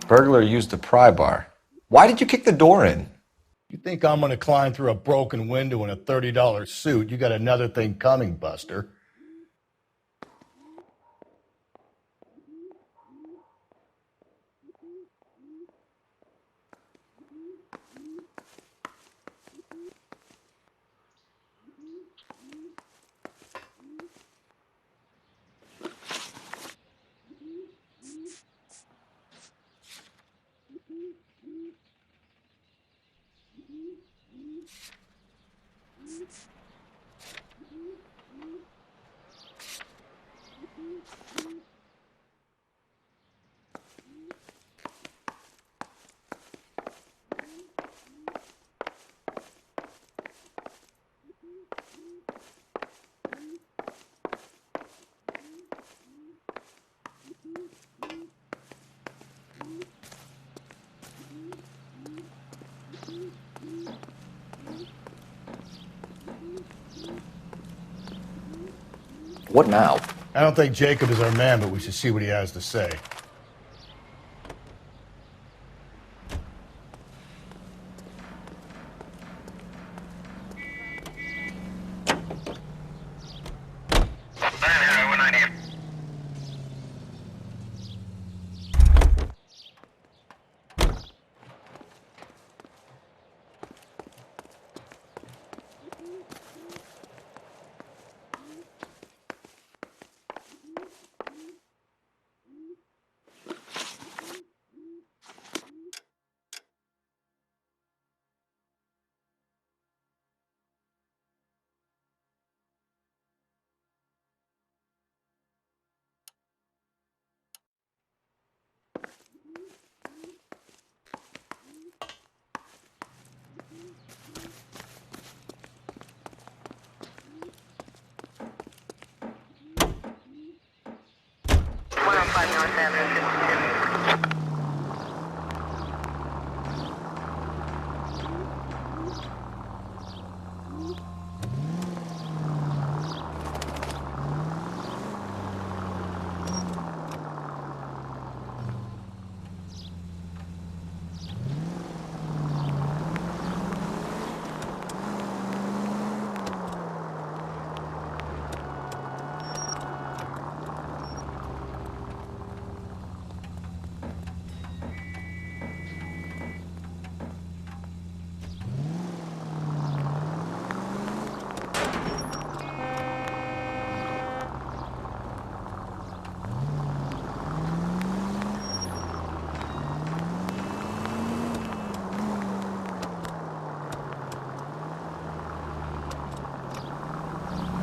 Burglar used a pry bar. Why did you kick the door in? You think I'm gonna climb through a broken window in a $30 suit? You got another thing coming, Buster. What now? I don't think Jacob is our man, but we should see what he has to say.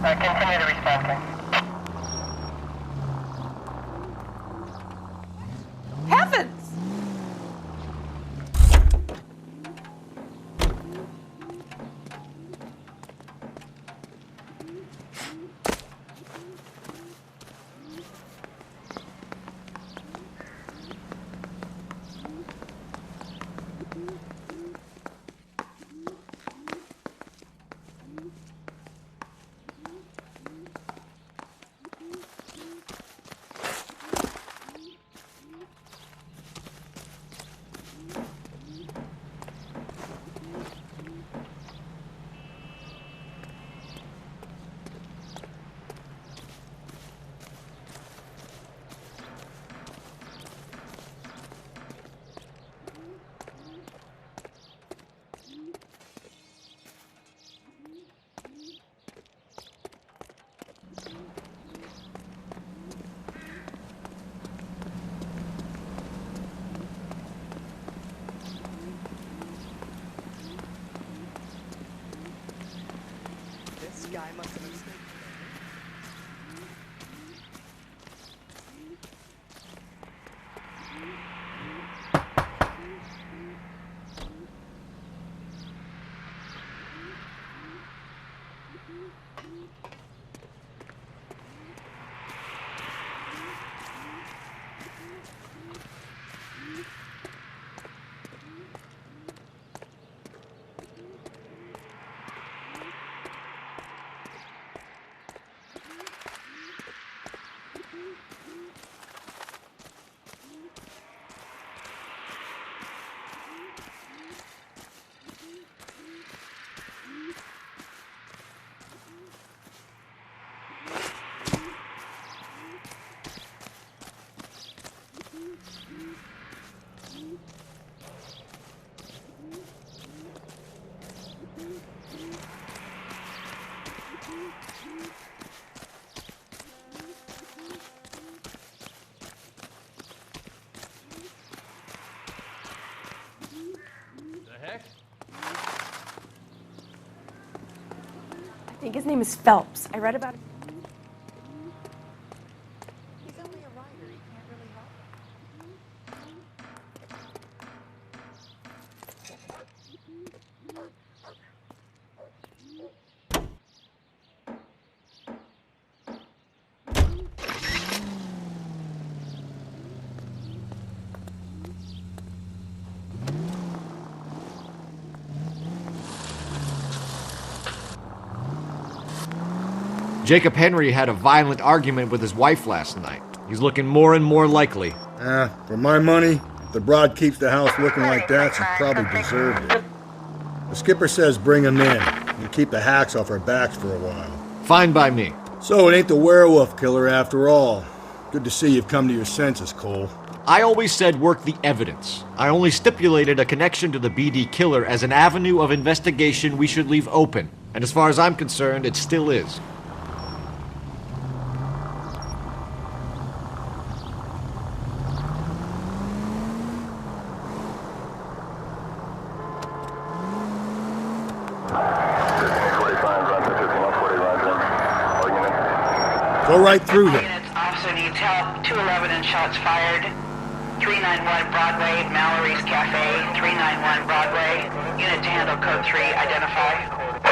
Continue to respond. Heavens! think his name is Phelps. I read about him. He's only a writer. He can't really help. Jacob Henry had a violent argument with his wife last night. He's looking more and more likely. For my money, if the broad keeps the house looking like that, she probably deserved it. The skipper says bring him in and keep the hacks off our backs for a while. Fine by me. So it ain't the werewolf killer after all. Good to see you've come to your senses, Cole. I always said work the evidence. I only stipulated a connection to the BD killer as an avenue of investigation we should leave open. And as far as I'm concerned, it still is. Go right through them. Units, officer needs help. 211 and shots fired. 391 Broadway, Mallory's Cafe. 391 Broadway. Unit to handle code 3, identify.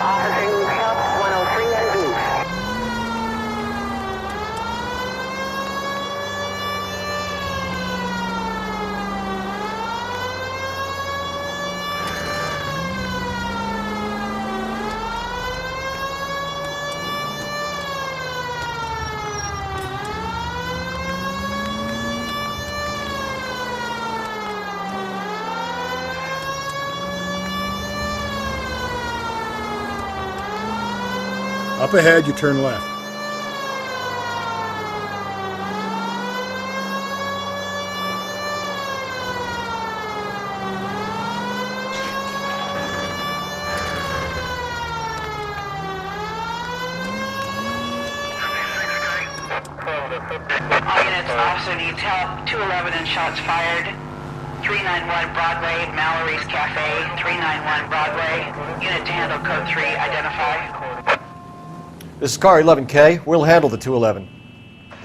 Officer needs help. 103 Jesus. Up ahead, you turn left. All units, officer needs help. 211 and shots fired. 391 Broadway, Mallory's Cafe. 391 Broadway. Unit to handle code 3, identify. This is car 11K. We'll handle the 211.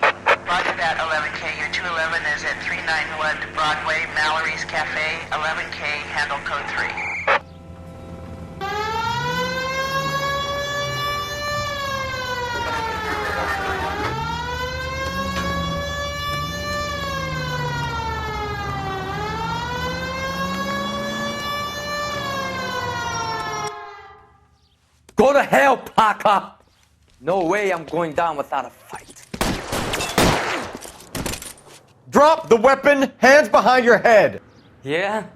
Roger that, 11K. Your 211 is at 391 Broadway, Mallory's Cafe. 11K, handle code 3. Go to hell, Parker! No way I'm going down without a fight. Drop the weapon, hands behind your head. Yeah?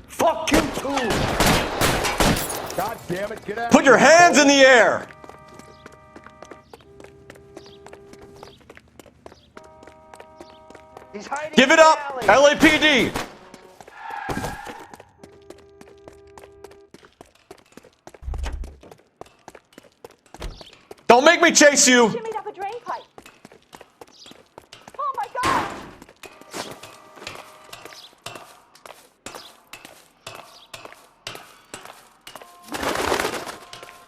Fuck you too! God damn it, get out. Put your hands in the air. He's hiding Give it in the up, alley. LAPD. Don't make me chase you. Jimmy'd up a drain pipe. Oh my God!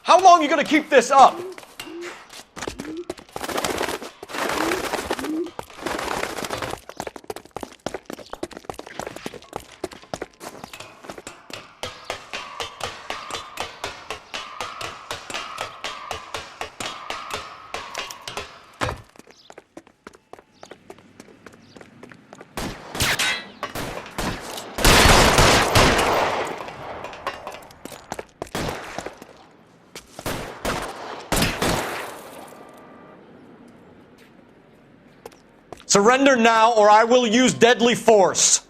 How long are you gonna keep this up? Surrender now, or I will use deadly force.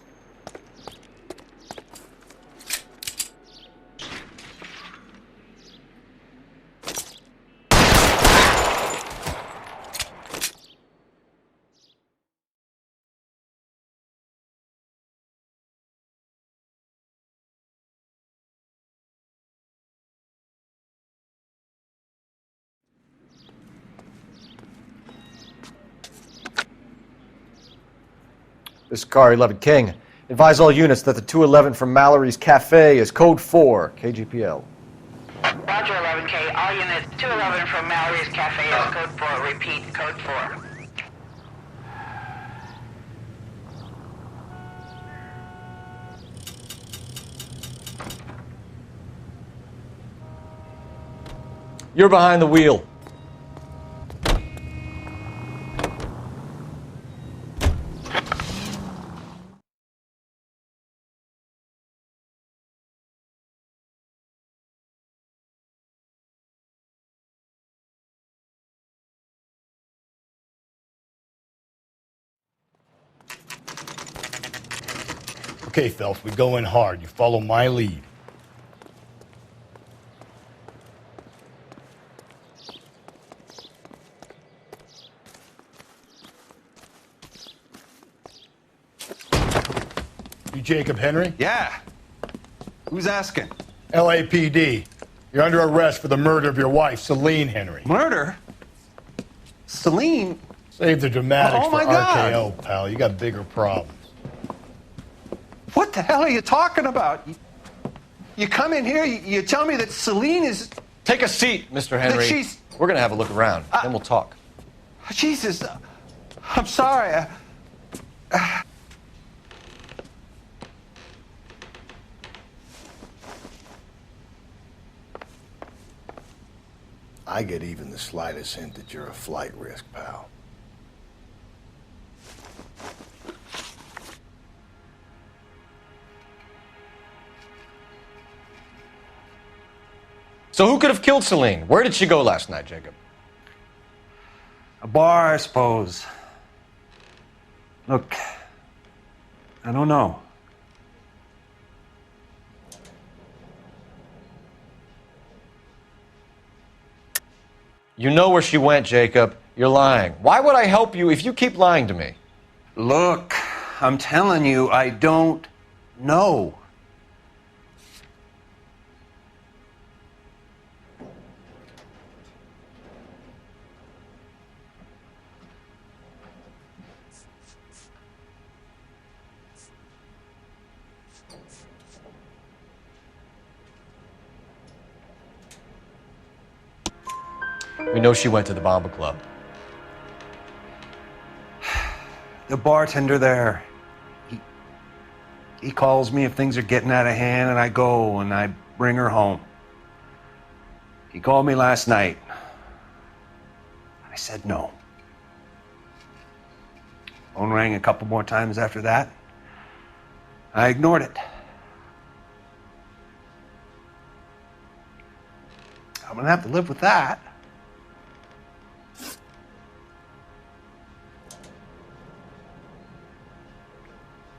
This is Car 11 King. Advise all units that the 211 from Mallory's Cafe is code 4, KGPL. Roger, 11K. All units, 211 from Mallory's Cafe is code 4. Repeat, code 4. You're behind the wheel. Okay, Phelps, we go in hard. You follow my lead. You Jacob Henry? Yeah. Who's asking? LAPD. You're under arrest for the murder of your wife, Celine Henry. Murder? Celine? Save the dramatics Oh, for my God. RKO, pal. You got bigger problems. What the hell are you talking about? You come in here, you tell me that Celine is... Take a seat, Mr. Henry. she's- We're going to have a look around, then we'll talk. Jesus, I'm sorry. I get even the slightest hint that you're a flight risk, pal. So who could have killed Celine? Where did she go last night, Jacob? A bar, I suppose. Look, I don't know. You know where she went, Jacob. You're lying. Why would I help you if you keep lying to me? Look, I'm telling you, I don't know. We know she went to the Bomba Club. The bartender there, he calls me if things are getting out of hand, and I go and I bring her home. He called me last night. I said no. Phone rang a couple more times after that. I ignored it. I'm gonna have to live with that.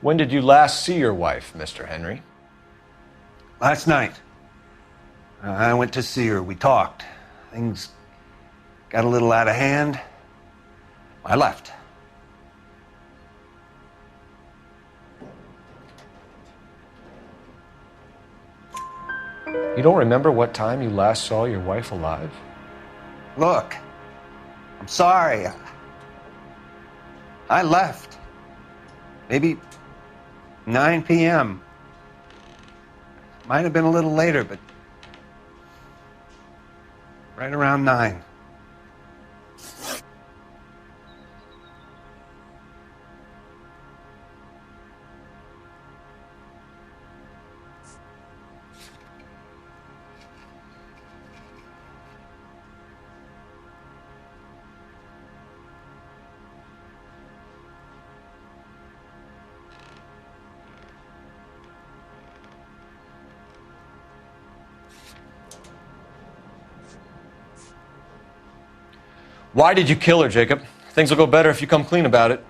When did you last see your wife, Mr. Henry? Last night. I went to see her. We talked. Things got a little out of hand. I left. You don't remember what time you last saw your wife alive? Look, I'm sorry. I left. Maybe 9 p.m. Might have been a little later, but right around 9. Why did you kill her, Jacob? Things will go better if you come clean about it.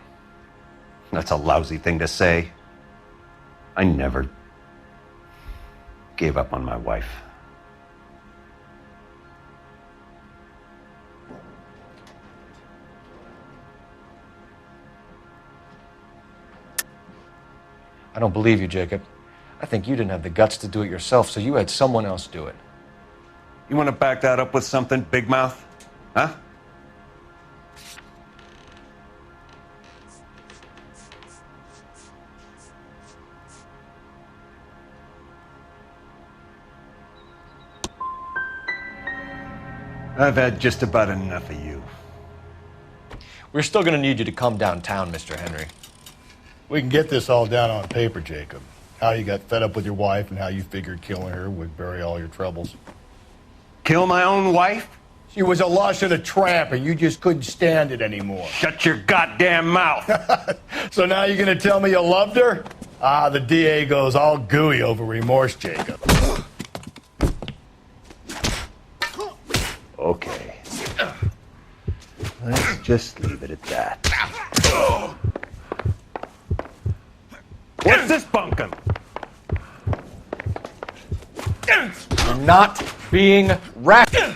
That's a lousy thing to say. I never gave up on my wife. I don't believe you, Jacob. I think you didn't have the guts to do it yourself, so you had someone else do it. You want to back that up with something, Big Mouth? Huh? I've had just about enough of you. We're still going to need you to come downtown, Mr. Henry. We can get this all down on paper, Jacob. How you got fed up with your wife and how you figured killing her would bury all your troubles. Kill my own wife? She was a lush and a tramp, and you just couldn't stand it anymore. Shut your goddamn mouth! So now you're gonna tell me you loved her? Ah, the DA goes all gooey over remorse, Jacob. Okay. Let's just leave it at that. What's this bunkum? You're not being rational.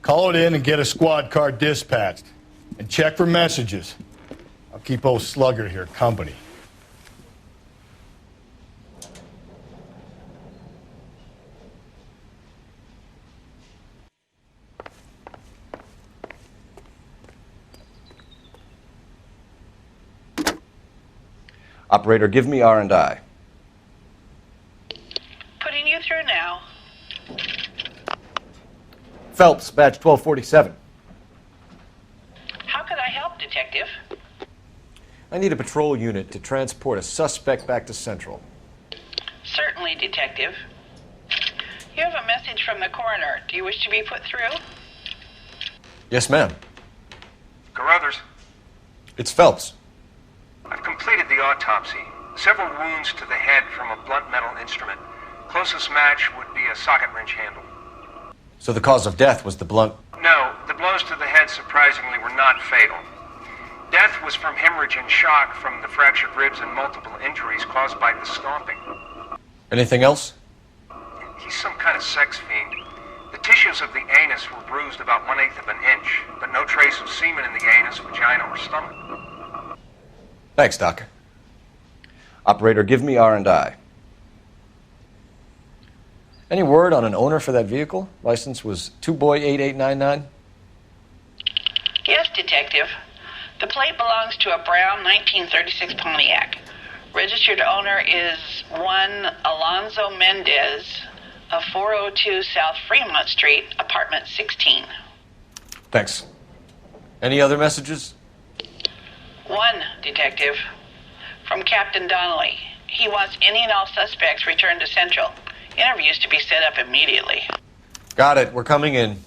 Call it in and get a squad car dispatched. And check for messages. I'll keep old Slugger here company. Operator, give me R&I. Putting you through now. Phelps, badge 1247. How could I help, Detective? I need a patrol unit to transport a suspect back to Central. Certainly, Detective. You have a message from the coroner. Do you wish to be put through? Yes, ma'am. Carruthers, It's Phelps. I've completed the autopsy. Several wounds to the head from a blunt metal instrument. Closest match would be a socket wrench handle. So the cause of death was the blunt... No, the blows to the head surprisingly were not fatal. Death was from hemorrhage and shock from the fractured ribs and multiple injuries caused by the stomping. Anything else? He's some kind of sex fiend. The tissues of the anus were bruised about 1/8 of an inch, but no trace of semen in the anus, vagina, or stomach. Thanks, Doc. Operator, give me R&I. Any word on an owner for that vehicle? License was 2boy8899. Yes, Detective. The plate belongs to a brown 1936 Pontiac. Registered owner is one Alonzo Mendez of 402 South Fremont Street, apartment 16. Thanks. Any other messages? One, Detective. From Captain Donnelly. He wants any and all suspects returned to Central. Interviews to be set up immediately. Got it. We're coming in.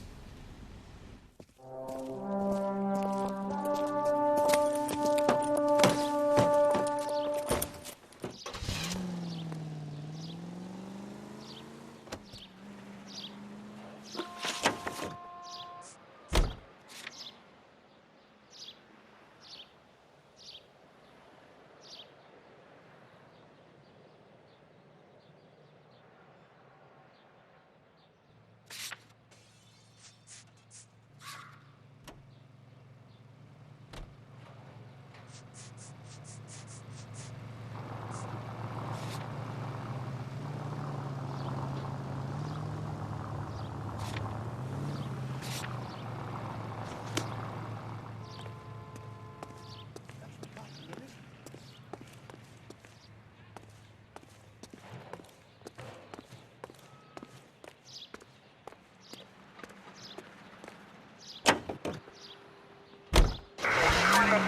That's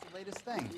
the latest thing.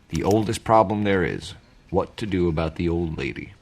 The oldest problem there is, what to do about the old lady.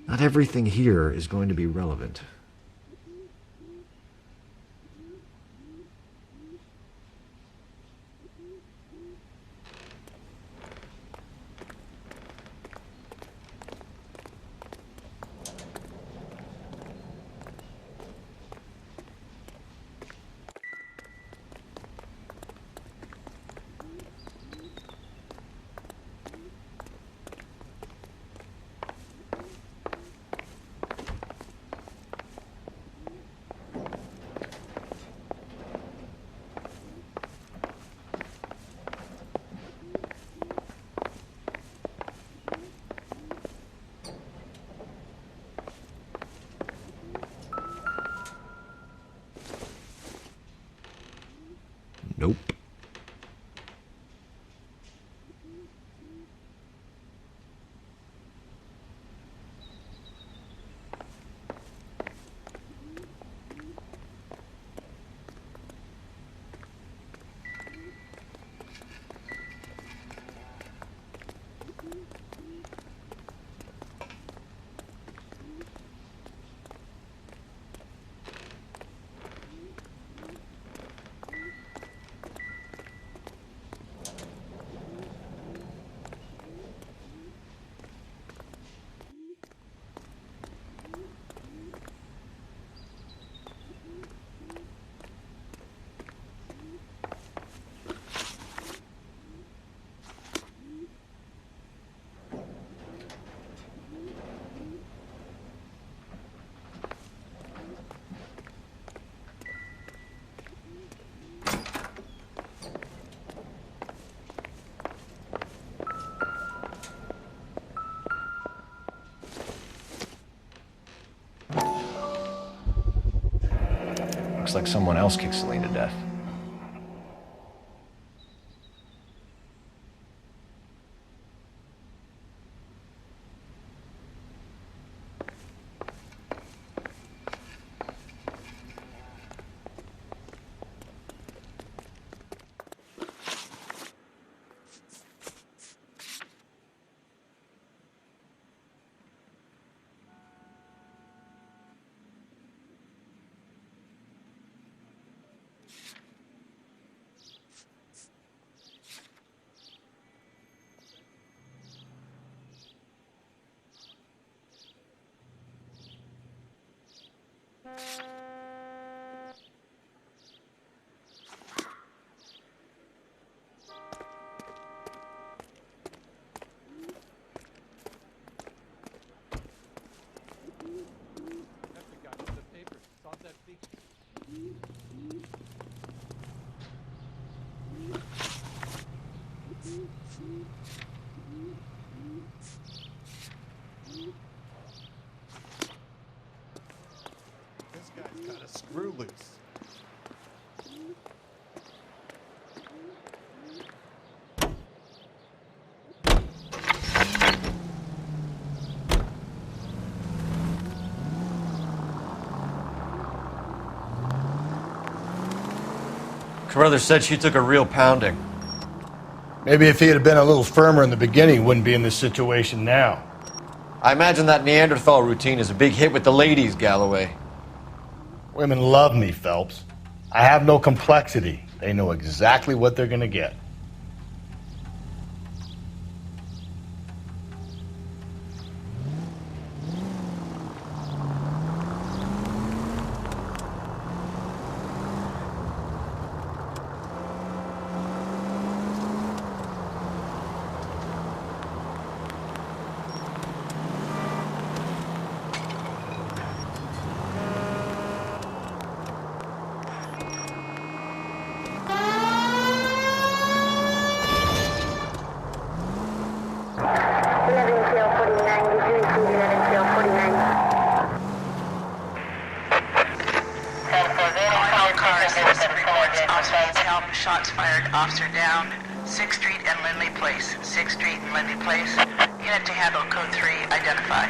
Not everything here is going to be relevant. Nope. Looks like someone else kicked Celine to death. screw loose. Carruthers said she took a real pounding. Maybe if he had been a little firmer in the beginning, he wouldn't be in this situation now. I imagine that Neanderthal routine is a big hit with the ladies, Galloway. Women love me, Phelps. I have no complexity. They know exactly what they're gonna get. Shots fired, officer down, 6th Street and Lindley Place. 6th Street and Lindley Place. Unit to handle code 3, identify.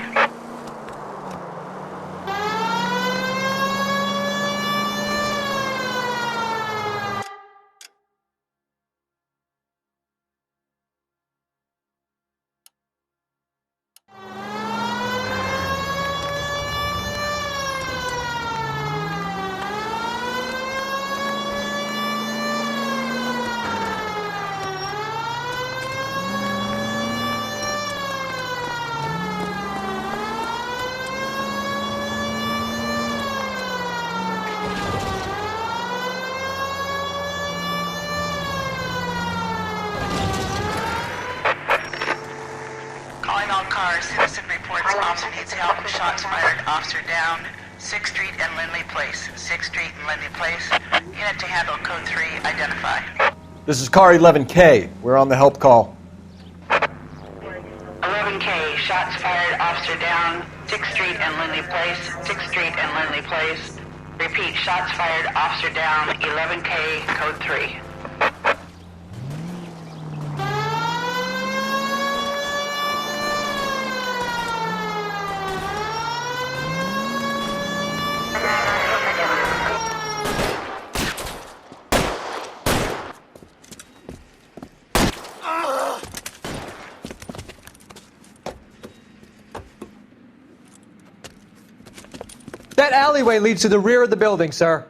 Citizen reports officer needs help. Shots fired. Officer down. 6th Street and Lindley Place. 6th Street and Lindley Place. Unit to handle code 3. Identify. This is car 11K. We're on the help call. 11K. Shots fired. Officer down. 6th Street and Lindley Place. 6th Street and Lindley Place. Repeat. Shots fired. Officer down. 11K. Code 3. That alleyway leads to the rear of the building, sir.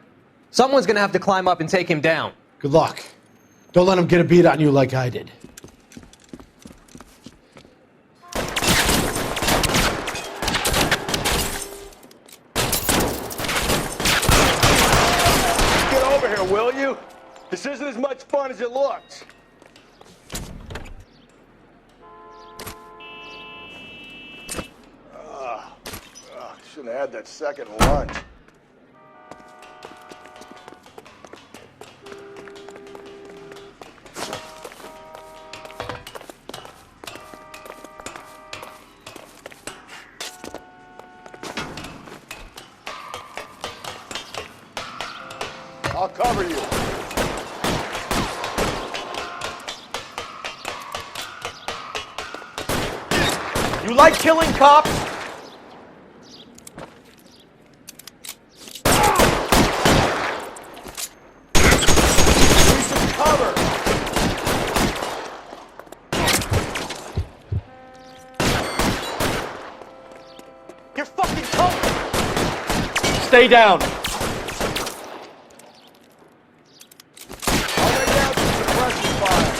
Someone's gonna have to climb up and take him down. Good luck. Don't let him get a beat on you like I did. Get over here, will you? This isn't as much fun as it looks. Shouldn't have had that second lunch. I'll cover you. You like killing cops? You're fucking covered! Stay down. I'll lay down some suppression fire.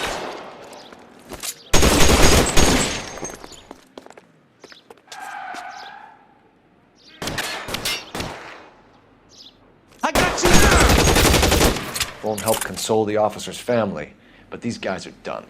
I got you! Won't help console the officer's family, but these guys are done.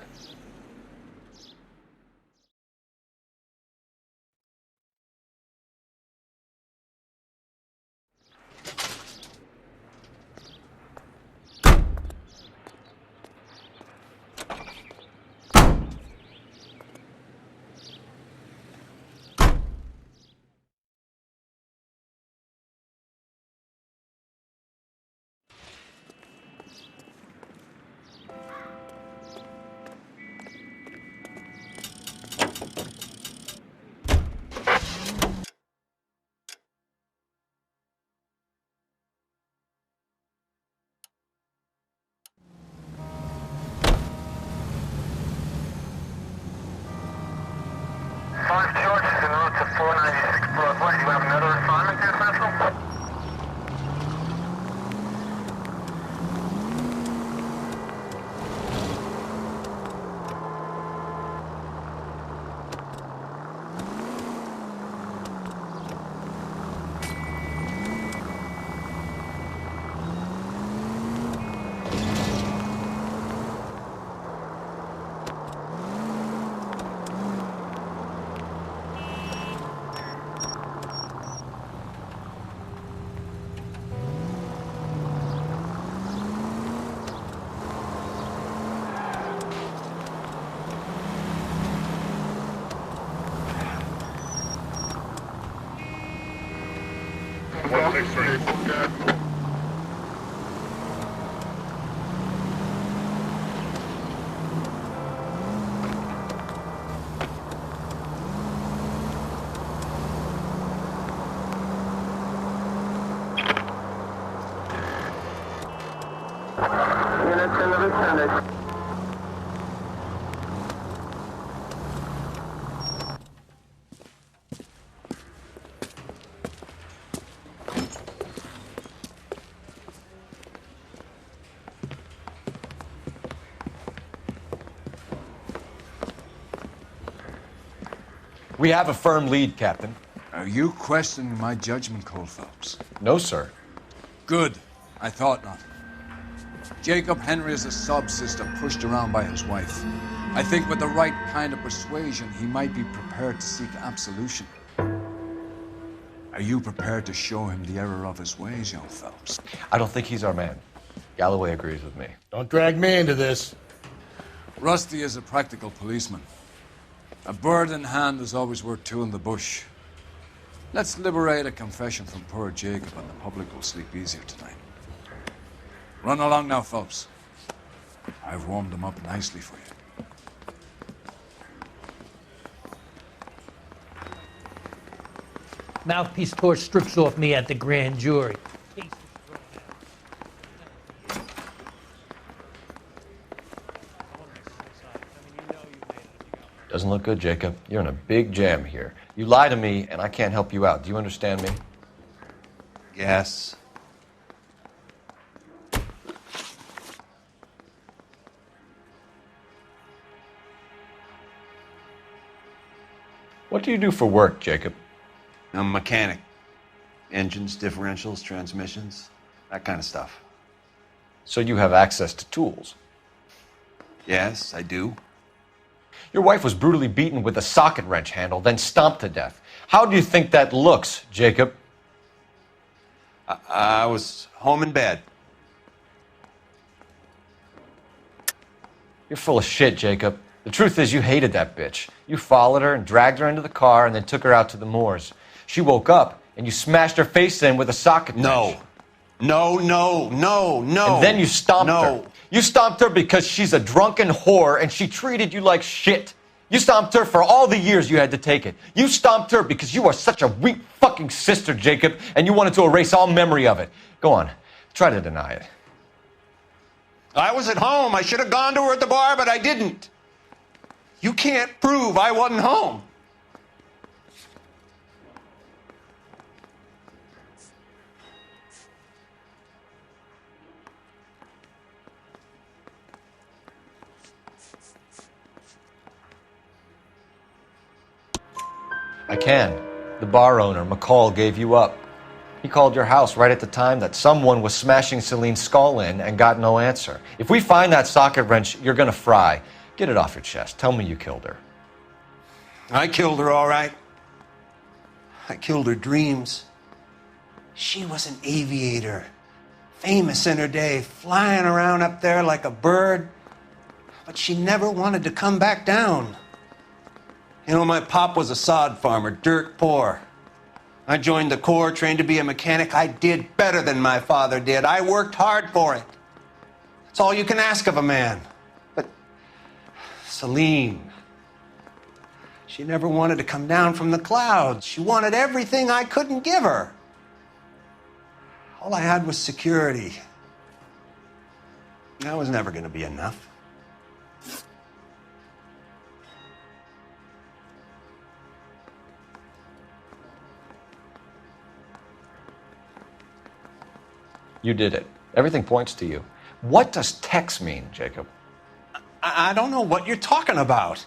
496 Broadway, you have another assignment here, Central? Units in the vicinity. We have a firm lead, Captain. Are you questioning my judgment call, Phelps? No, sir. Good. I thought not. Jacob Henry is a sub-sister pushed around by his wife. I think with the right kind of persuasion, he might be prepared to seek absolution. Are you prepared to show him the error of his ways, young Phelps? I don't think he's our man. Galloway agrees with me. Don't drag me into this. Rusty is a practical policeman. A bird in hand is always worth two in the bush. Let's liberate a confession from poor Jacob and the public will sleep easier tonight. Run along now, Phelps. I've warmed them up nicely for you. Mouthpiece torch strips off me at the grand jury. Doesn't look good, Jacob. You're in a big jam here. You lie to me, and I can't help you out. Do you understand me? Yes. What do you do for work, Jacob? I'm a mechanic. Engines, differentials, transmissions, that kind of stuff. So you have access to tools? Yes, I do. Your wife was brutally beaten with a socket wrench handle, then stomped to death. How do you think that looks, Jacob? I was home in bed. You're full of shit, Jacob. The truth is you hated that bitch. You followed her and dragged her into the car and then took her out to the moors. She woke up and you smashed her face in with a socket wrench. No. And then you stomped her. You stomped her because she's a drunken whore and she treated you like shit. You stomped her for all the years you had to take it. You stomped her because you are such a weak fucking sister, Jacob, and you wanted to erase all memory of it. Go on. Try to deny it. I was at home. I should have gone to her at the bar, but I didn't. You can't prove I wasn't home. I can. The bar owner, McCall, gave you up. He called your house right at the time that someone was smashing Celine's skull in and got no answer. If we find that socket wrench, you're gonna fry. Get it off your chest. Tell me you killed her. I killed her, all right. I killed her dreams. She was an aviator, famous in her day, flying around up there like a bird. But she never wanted to come back down. You know, my pop was a sod farmer, dirt poor. I joined the Corps, trained to be a mechanic. I did better than my father did. I worked hard for it. It's all you can ask of a man. But Celine, she never wanted to come down from the clouds. She wanted everything I couldn't give her. All I had was security. That was never going to be enough. You did it. Everything points to you. What does Tex mean, Jacob? I don't know what you're talking about.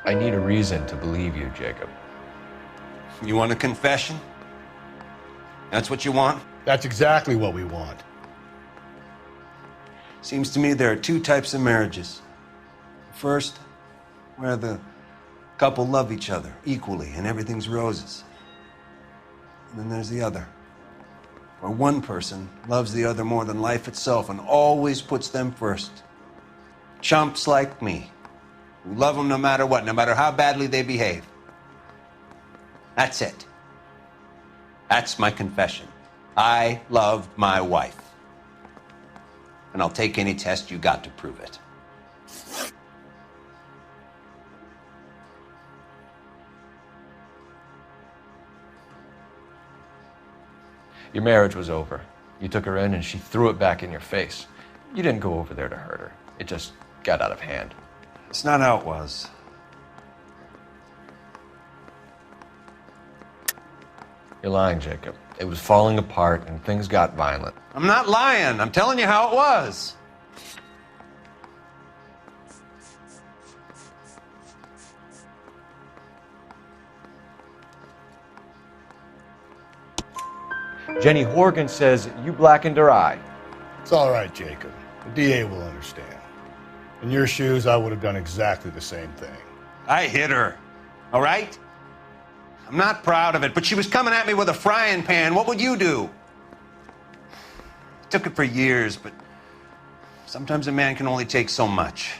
I need a reason to believe you, Jacob. You want a confession? That's what you want? That's exactly what we want. Seems to me there are two types of marriages. First, where the couple love each other equally and everything's roses. And then there's the other, where one person loves the other more than life itself and always puts them first. Chumps like me, who love them no matter what, no matter how badly they behave. That's it. That's my confession. I loved my wife. And I'll take any test you got to prove it. Your marriage was over. You took her in and she threw it back in your face. You didn't go over there to hurt her. It just got out of hand. It's not how it was. You're lying, Jacob. It was falling apart and things got violent. I'm not lying. I'm telling you how it was. Jenny Horgan says you blackened her eye. It's all right, Jacob. The DA will understand. In your shoes, I would have done exactly the same thing. I hit her, all right? I'm not proud of it, but she was coming at me with a frying pan. What would you do? I took it for years, but sometimes a man can only take so much.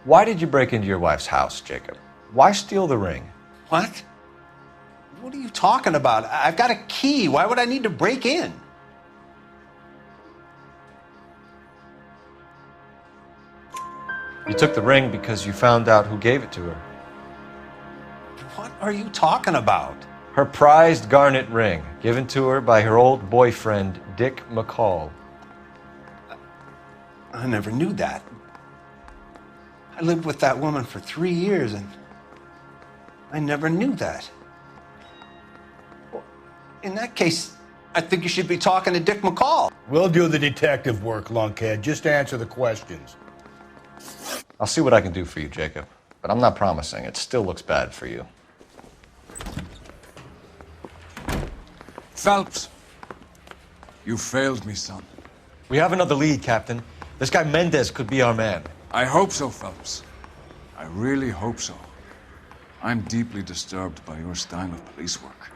Why did you break into your wife's house, Jacob? Why steal the ring? What? What are you talking about? I've got a key. Why would I need to break in? You took the ring because you found out who gave it to her. What are you talking about? Her prized garnet ring, given to her by her old boyfriend, Dick McCall. I never knew that. I lived with that woman for 3 years, and I never knew that. Well, in that case, I think you should be talking to Dick McCall. We'll do the detective work, lunkhead. Just answer the questions. I'll see what I can do for you, Jacob. But I'm not promising. It still looks bad for you. Phelps, you failed me, son. We have another lead, Captain. This guy Mendez could be our man. I hope so, Phelps. I really hope so. I'm deeply disturbed by your style of police work.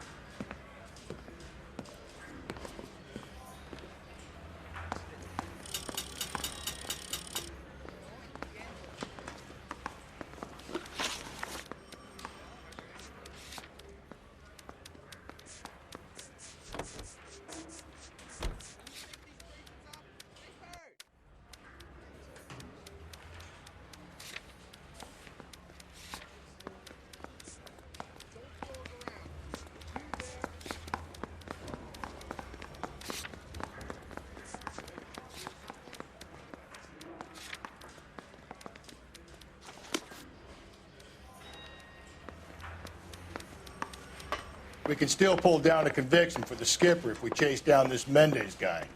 We can still pull down a conviction for the skipper if we chase down this Mendez guy.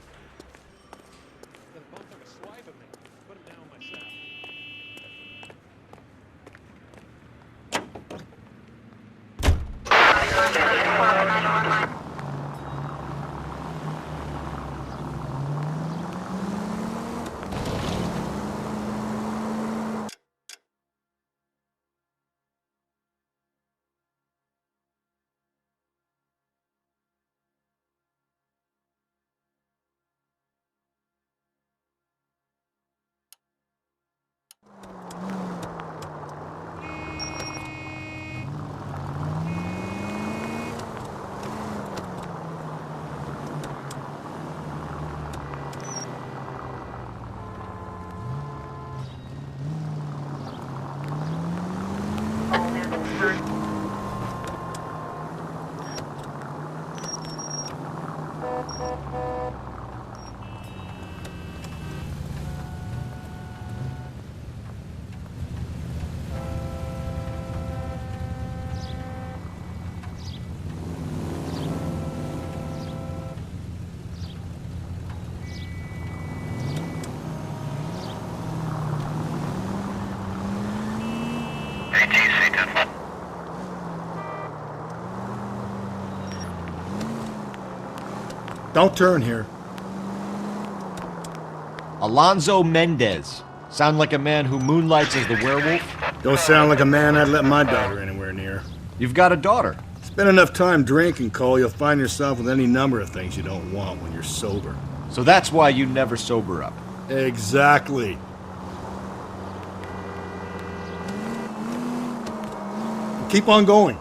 Don't turn here. Alonzo Mendez. Sound like a man who moonlights as the werewolf? Don't sound like a man I'd let my daughter anywhere near. You've got a daughter. Spend enough time drinking, Cole, you'll find yourself with any number of things you don't want when you're sober. So that's why you never sober up. Exactly. Keep on going.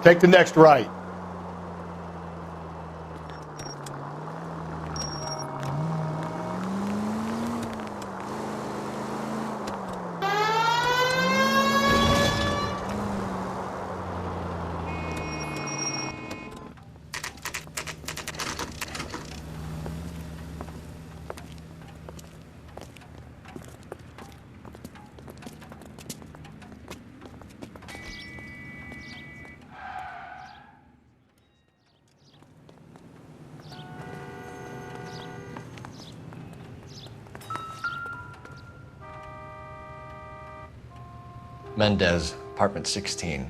Take the next right. Mendez, apartment 16.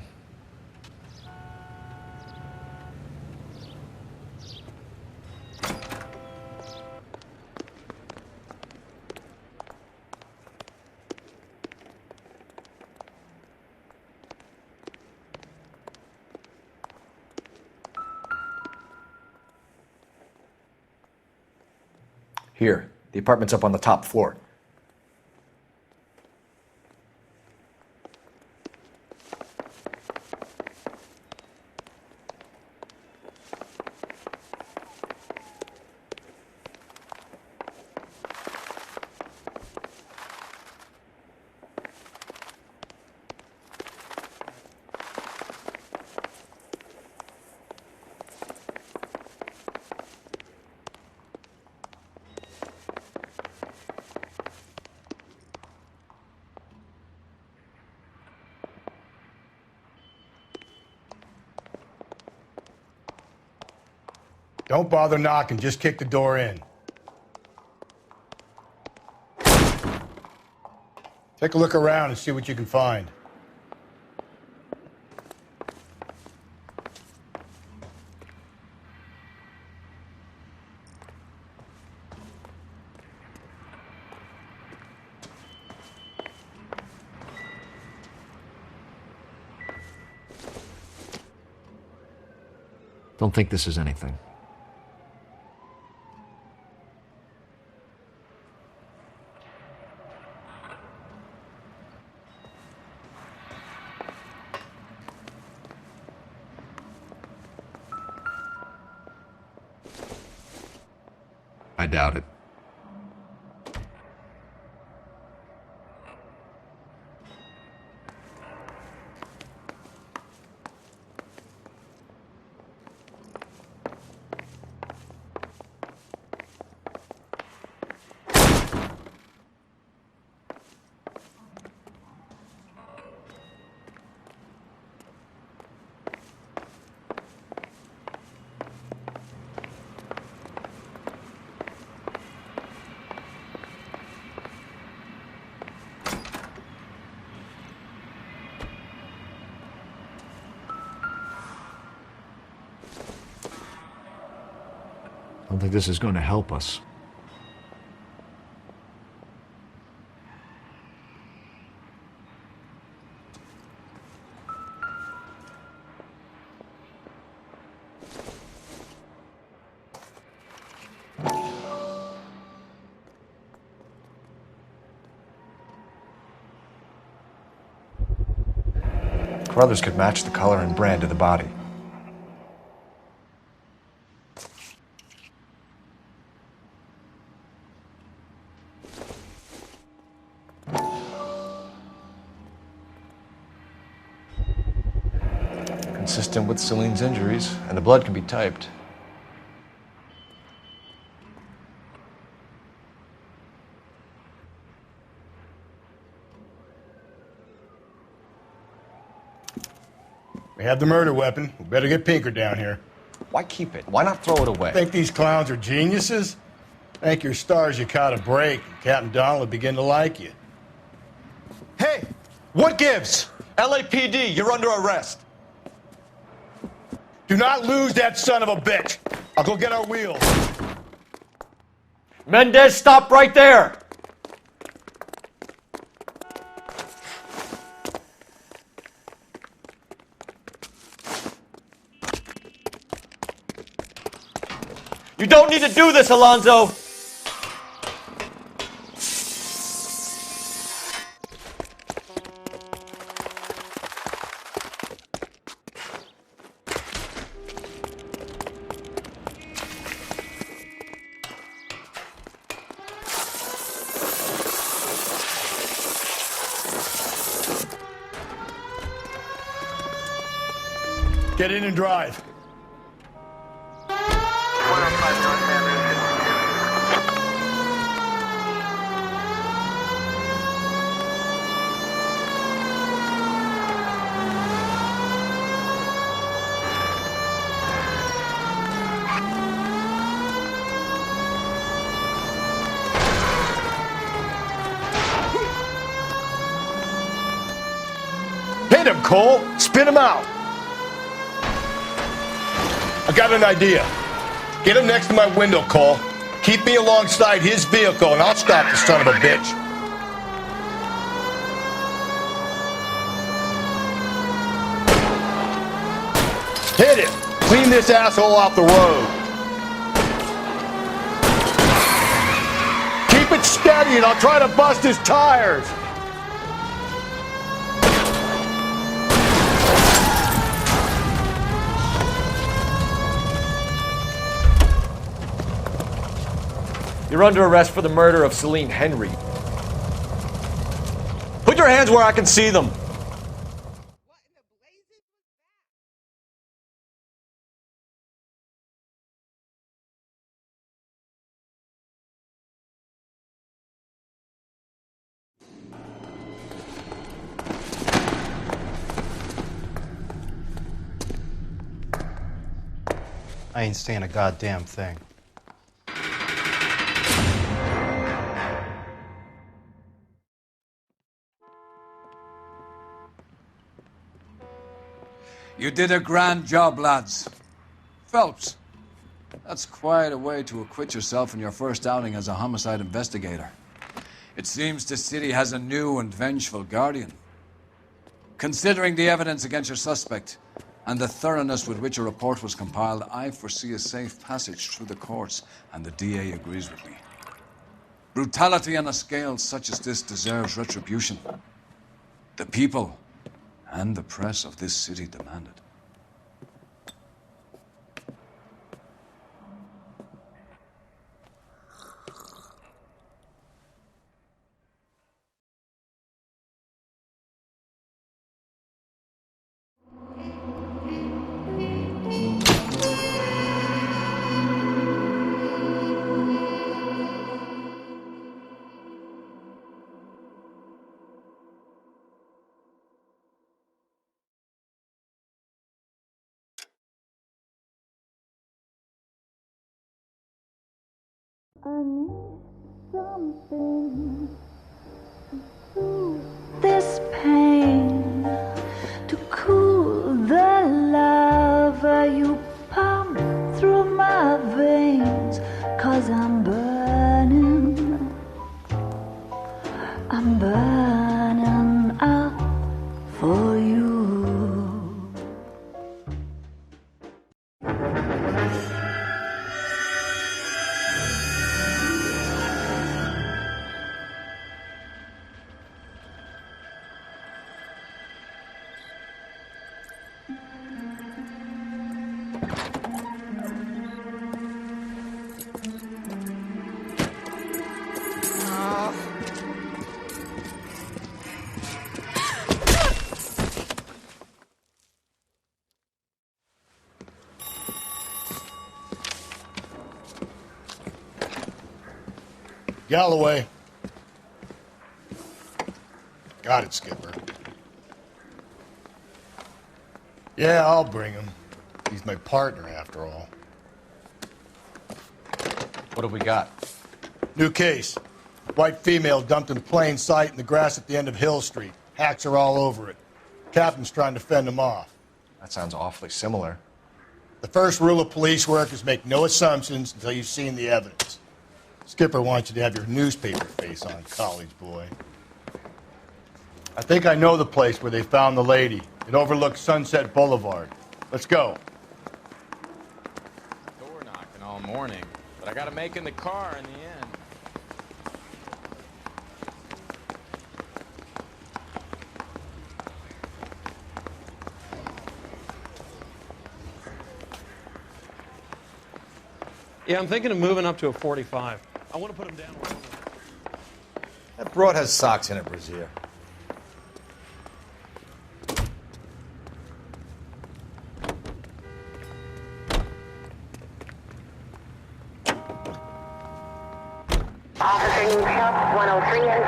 Here, the apartment's up on the top floor. Don't bother knocking, just kick the door in. Take a look around and see what you can find. Don't think this is anything. I doubt it. I don't think this is going to help us. Carruthers could match the color and brand of the body. Consistent with Celine's injuries, and the blood can be typed. We have the murder weapon. We better get Pinker down here. Why keep it? Why not throw it away? Think these clowns are geniuses? Thank your stars you caught a break, and Captain Donald will begin to like you. Hey, what gives? LAPD, you're under arrest. Do not lose that son of a bitch. I'll go get our wheels. Mendez, stop right there. You don't need to do this, Alonzo. Get in and drive. Hit him, Cole. Spin him out. I got an idea. Get him next to my window, Cole. Keep me alongside his vehicle, and I'll stop the son of a bitch. Hit him. Clean this asshole off the road. Keep it steady, and I'll try to bust his tires. You're under arrest for the murder of Celine Henry. Put your hands where I can see them. I ain't saying a goddamn thing. You did a grand job, lads. Phelps, that's quite a way to acquit yourself in your first outing as a homicide investigator. It seems the city has a new and vengeful guardian. Considering the evidence against your suspect and the thoroughness with which a report was compiled, I foresee a safe passage through the courts, and the DA agrees with me. Brutality on a scale such as this deserves retribution. The people and the press of this city demand it. I need something to soothe this pain, to cool the lava you pump through my veins, 'cause I'm burning up for you. Galloway. Got it, Skipper. Yeah, I'll bring him. He's my partner, after all. What have we got? New case. White female dumped in plain sight in the grass at the end of Hill Street. Hacks are all over it. Captain's trying to fend them off. That sounds awfully similar. The first rule of police work is make no assumptions until you've seen the evidence. Skipper wants you to have your newspaper face on, college boy. I think I know the place where they found the lady. It overlooks Sunset Boulevard. Let's go. Door knocking all morning, but I gotta make in the car in the end. Yeah, I'm thinking of moving up to a 45. I want to put him down. That broad has socks in it, Brazier. Officer needs help, 103 and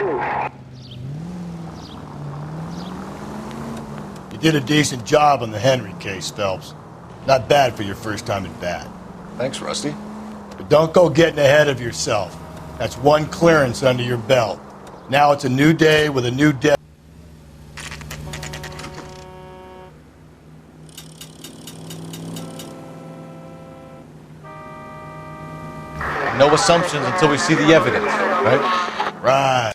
B. You did a decent job on the Henry case, Phelps. Not bad for your first time at bat. Thanks, Rusty. But don't go getting ahead of yourself. That's one clearance under your belt. Now it's a new day with a new death. No assumptions until we see the evidence, right? Right.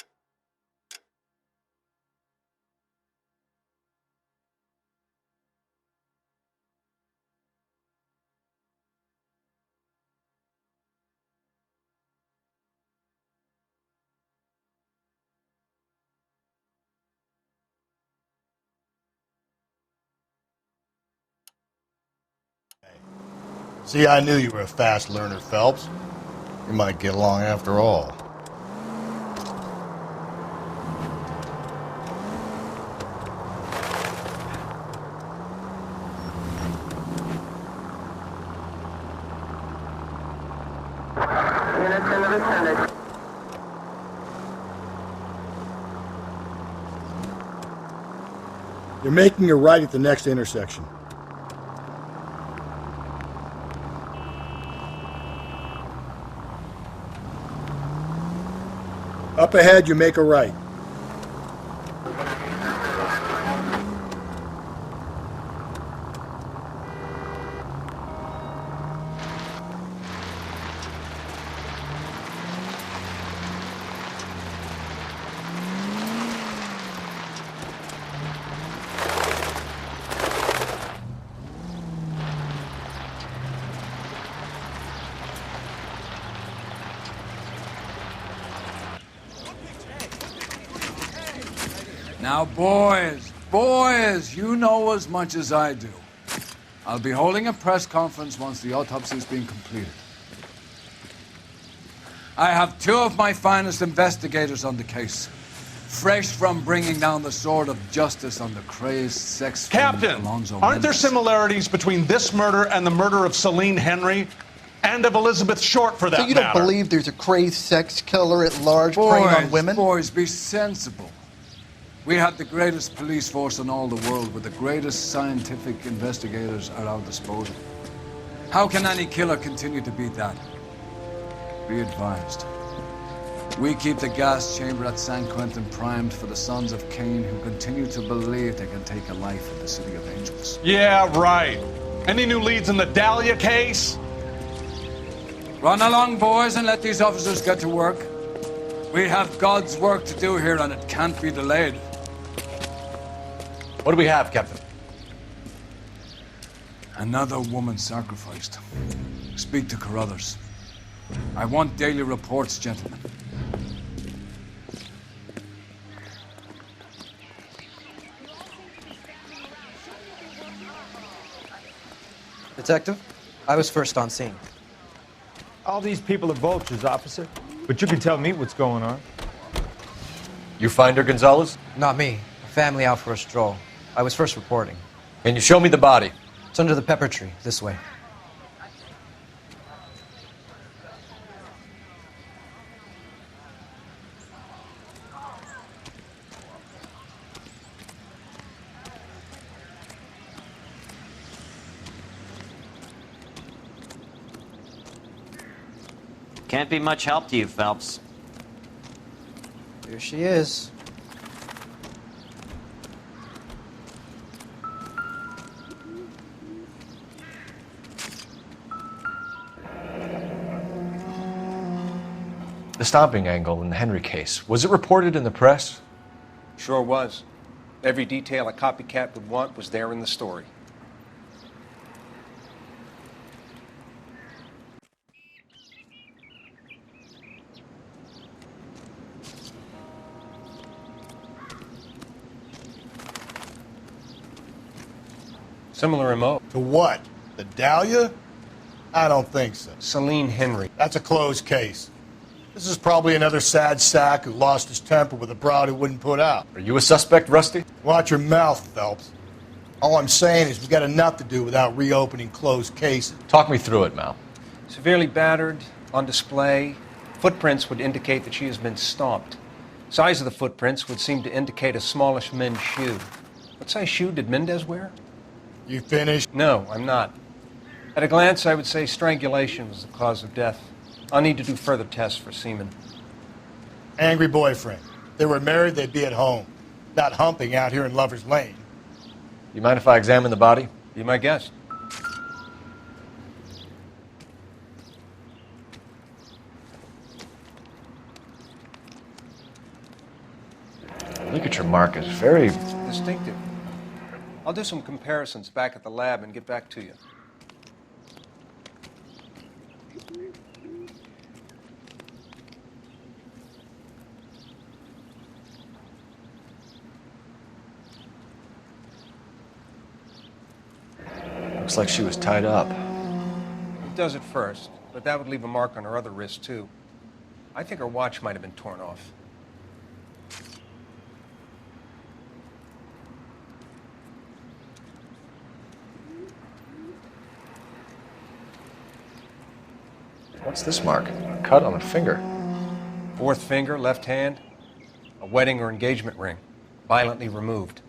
See, I knew you were a fast learner, Phelps. You might get along after all. Units in the vicinity. You're making a right at the next intersection. Up ahead, you make a right. Now, boys, you know as much as I do. I'll be holding a press conference once the autopsy's been completed. I have two of my finest investigators on the case, fresh from bringing down the sword of justice on the crazed sex Captain, Alonzo aren't there Mendes. similarities between this murder and the murder of Celine Henry? And of Elizabeth Short, for that So you don't matter? believe there's a crazed sex killer at large preying on women? Boys, be sensible. We have the greatest police force in all the world with the greatest scientific investigators at our disposal. How can any killer continue to beat that? Be advised. We keep the gas chamber at San Quentin primed for the sons of Cain who continue to believe they can take a life in the City of Angels. Yeah, right. Any new leads in the Dahlia case? Run along, boys, and let these officers get to work. We have God's work to do here, and it can't be delayed. What do we have, Captain? Another woman sacrificed. Speak to Carruthers. I want daily reports, gentlemen. Detective, I was first on scene. All these people are vultures, officer. But you can tell me what's going on. You find her, Gonzalez? Not me. A family out for a stroll. I was first reporting. Can you show me the body? It's under the pepper tree, this way. Can't be much help to you, Phelps. Here she is. stomping angle in the Henry case. Was it reported in the press? Sure was. Every detail a copycat would want was there in the story. Similar MO. To what? The Dahlia? I don't think so. Slavan Henry. That's a closed case. This is probably another sad sack who lost his temper with a broad who wouldn't put out. Are you a suspect, Rusty? Watch your mouth, Phelps. All I'm saying is we got enough to do without reopening closed cases. Talk me through it, Mal. Severely battered, on display. Footprints would indicate that she has been stomped. Size of the footprints would seem to indicate a smallish men's shoe. What size shoe did Mendez wear? You finished? No, I'm not. At a glance, I would say strangulation was the cause of death. I'll need to do further tests for semen. Angry boyfriend. If they were married, they'd be at home, not humping out here in Lover's Lane. You mind if I examine the body? Be my guest. Look at your mark. It's very distinctive. I'll do some comparisons back at the lab and get back to you. Looks like she was tied up. It does at first, but that would leave a mark on her other wrist, too. I think her watch might have been torn off. What's this mark? A cut on a finger. Fourth finger, left hand. A wedding or engagement ring. Violently removed.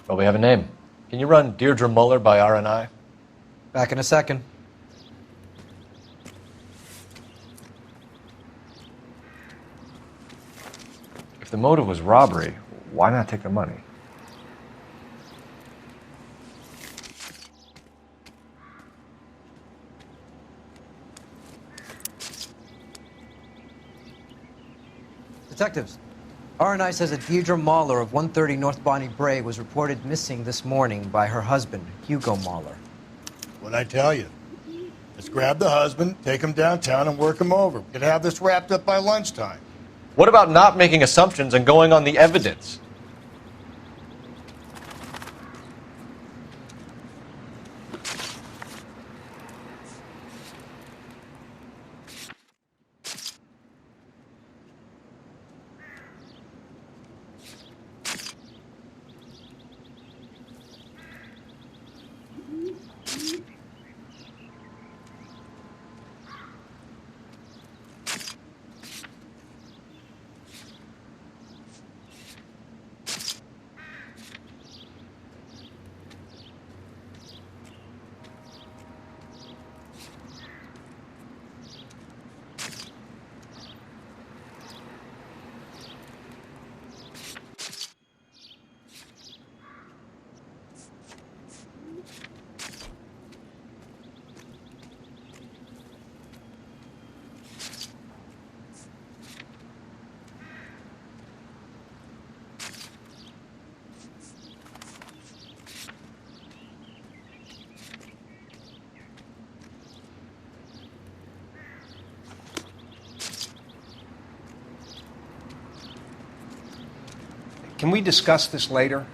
Well, we have a name. Can you run Deirdre Muller by RNI? Back in a second. If the motive was robbery, why not take the money? Detectives, RNI says that Deirdre Mahler of 130 North Bonnie Bray was reported missing this morning by her husband, Hugo Mahler. What'd I tell you? Let's grab the husband, take him downtown, and work him over. We could have this wrapped up by lunchtime. What about not making assumptions and going on the evidence? Can we discuss this later?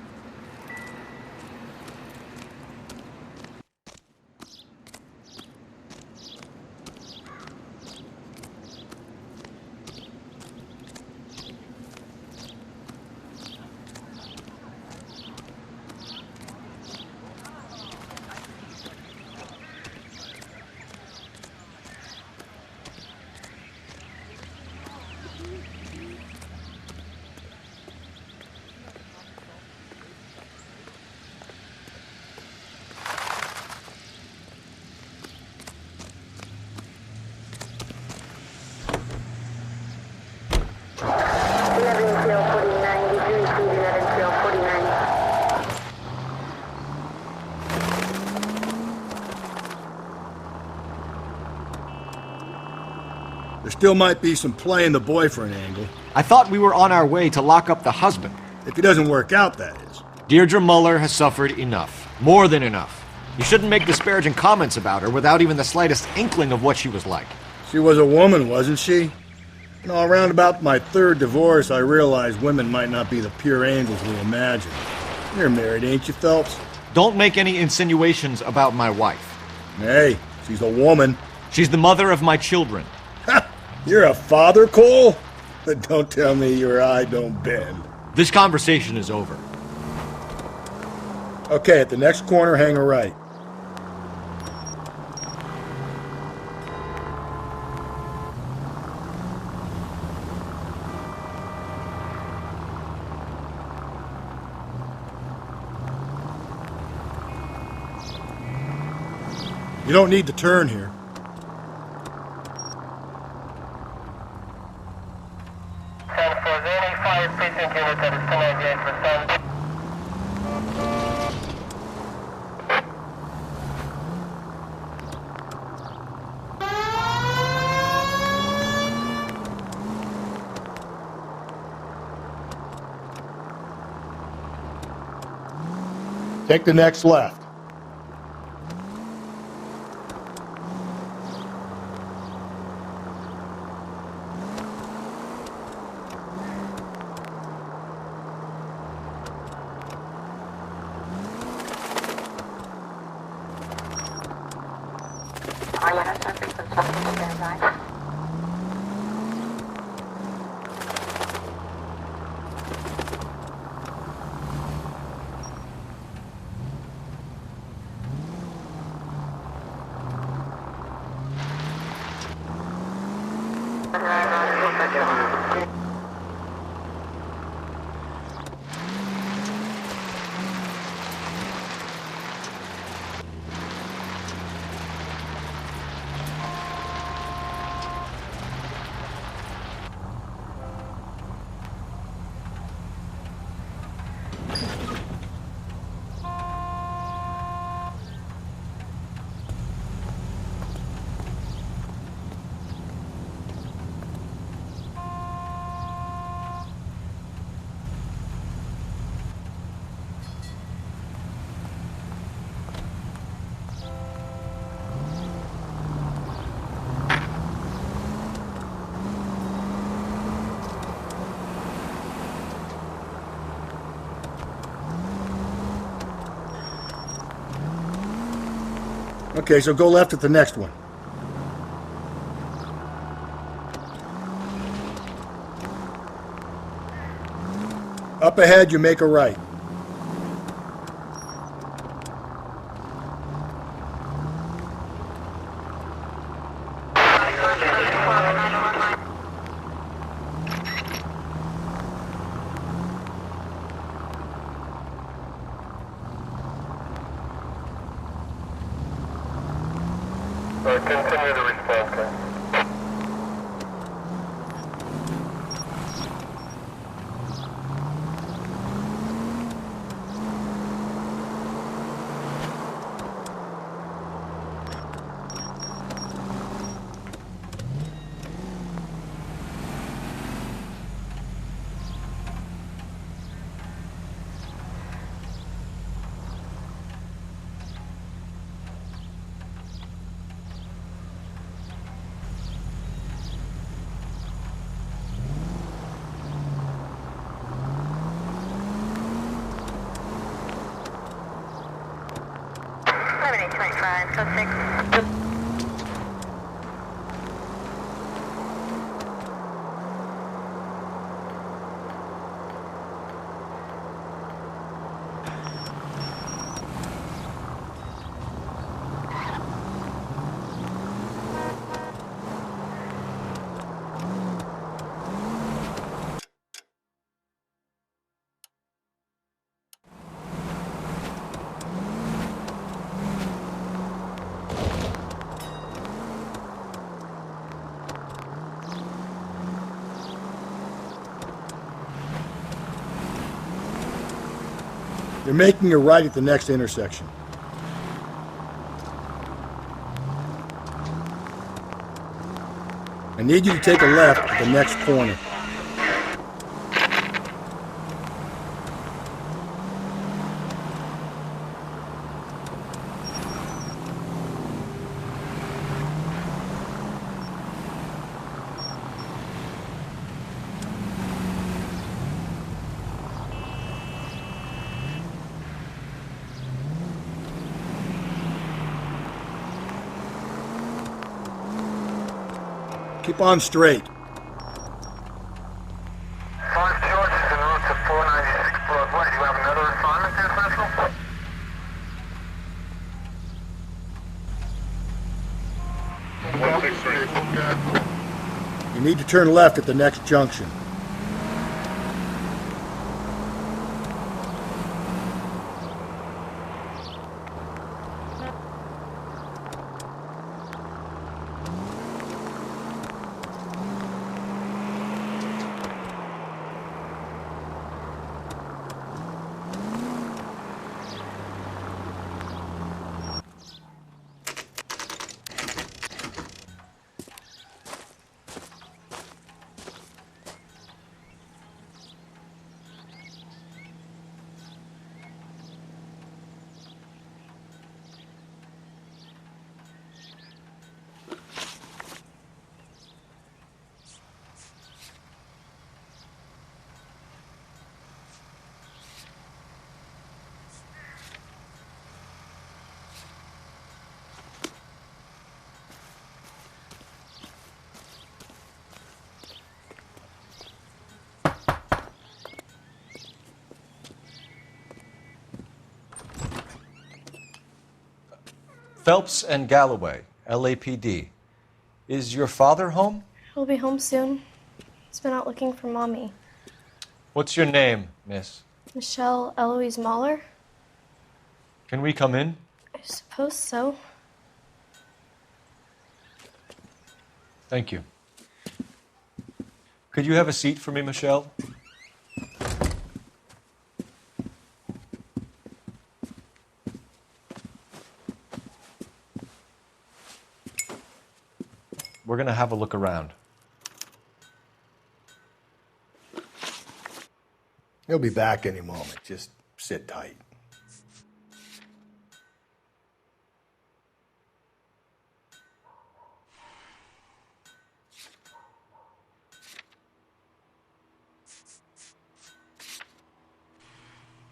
There still might be some play in the boyfriend angle. I thought we were on our way to lock up the husband. If he doesn't work out, that is. Deirdre Muller has suffered enough. More than enough. You shouldn't make disparaging comments about her without even the slightest inkling of what she was like. She was a woman, wasn't she? You know, around about my third divorce, I realized women might not be the pure angels we imagine. You're married, ain't you, Phelps? Don't make any insinuations about my wife. Hey, she's a woman. She's the mother of my children. You're a father, Cole? But don't tell me your eye don't bend. This conversation is over. Okay, at the next corner, hang a right. You don't need to turn here. Take the next left. Okay, so go left at the next one. Up ahead, you make a right. Continue to respond, sir. You're making a right at the next intersection. And need you to take a left at the next corner. Keep on straight. 5 George is en route to 496 Broadway. Do you have another assignment there, Central? You need to turn left at the next junction. Phelps and Galloway, LAPD. Is your father home? He'll be home soon. He's been out looking for Mommy. What's your name, miss? Michelle Eloise Mahler? Can we come in? I suppose so. Thank you. Could you have a seat for me, Michelle? We're going to have a look around. He'll be back any moment. Just sit tight.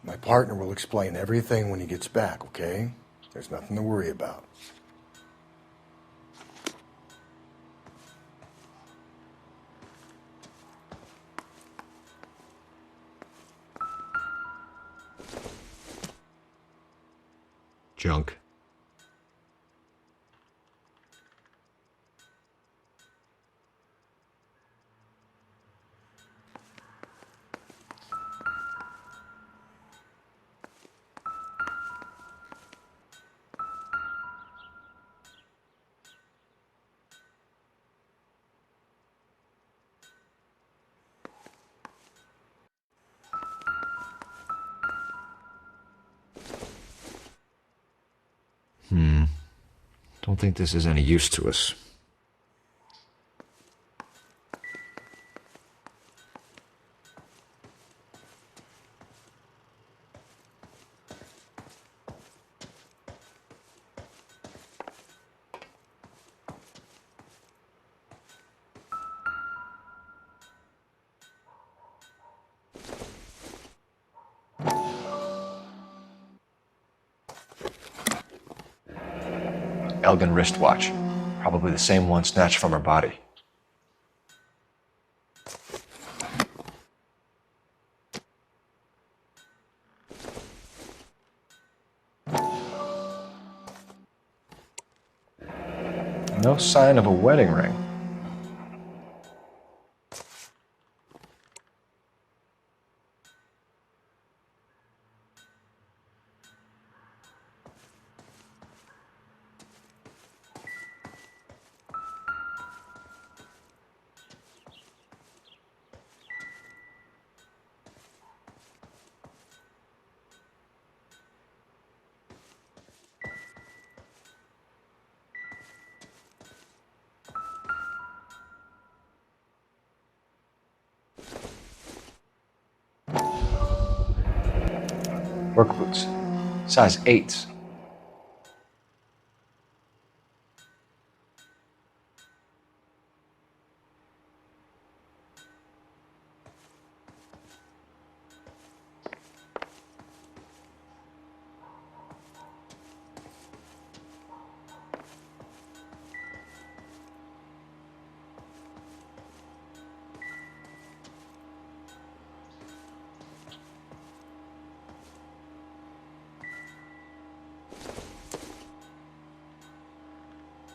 My partner will explain everything when he gets back, okay? There's nothing to worry about. Junk. Don't think this is any use to us. Elgin wristwatch. Probably the same one snatched from her body. No sign of a wedding ring. Work boots. Size 8s.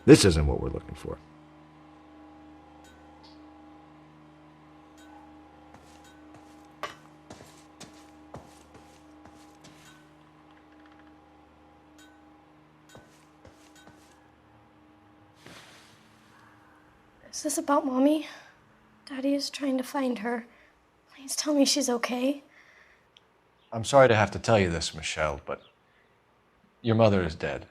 This isn't what we're looking for. Is this about Mommy? Daddy is trying to find her. Please tell me she's okay. I'm sorry to have to tell you this, Michelle, but your mother is dead.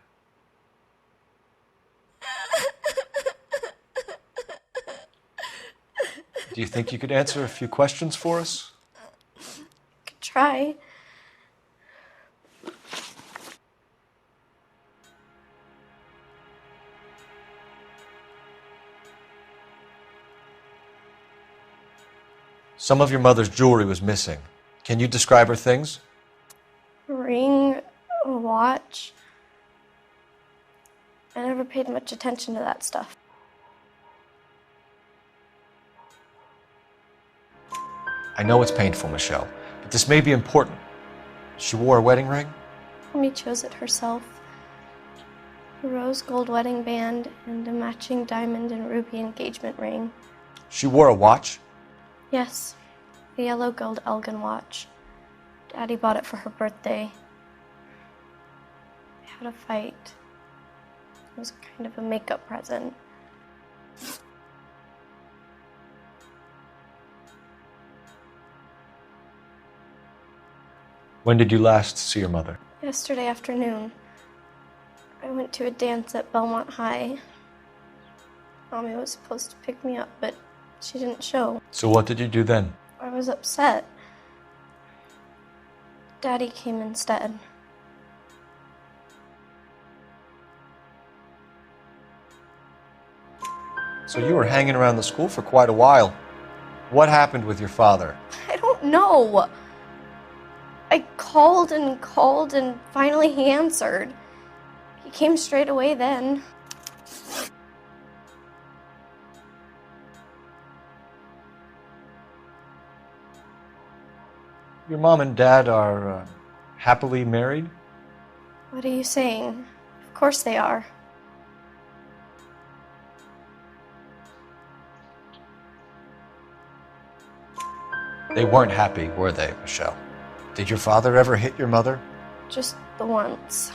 Do you think you could answer a few questions for us? Could try. Some of your mother's jewelry was missing. Can you describe her things? A ring, a watch. I never paid much attention to that stuff. I know it's painful, Michelle, but this may be important. She wore a wedding ring? Mommy chose it herself. A rose gold wedding band and a matching diamond and ruby engagement ring. She wore a watch? Yes, a yellow gold Elgin watch. Daddy bought it for her birthday. They had a fight. It was kind of a makeup present. When did you last see your mother? Yesterday afternoon, I went to a dance at Belmont High. Mommy was supposed to pick me up, but she didn't show. So what did you do then? I was upset. Daddy came instead. So you were hanging around the school for quite a while. What happened with your father? I don't know. I called and finally he answered. He came straight away then. Your mom and dad are happily married? What are you saying? Of course they are. They weren't happy, were they, Michelle? Did your father ever hit your mother? Just the once.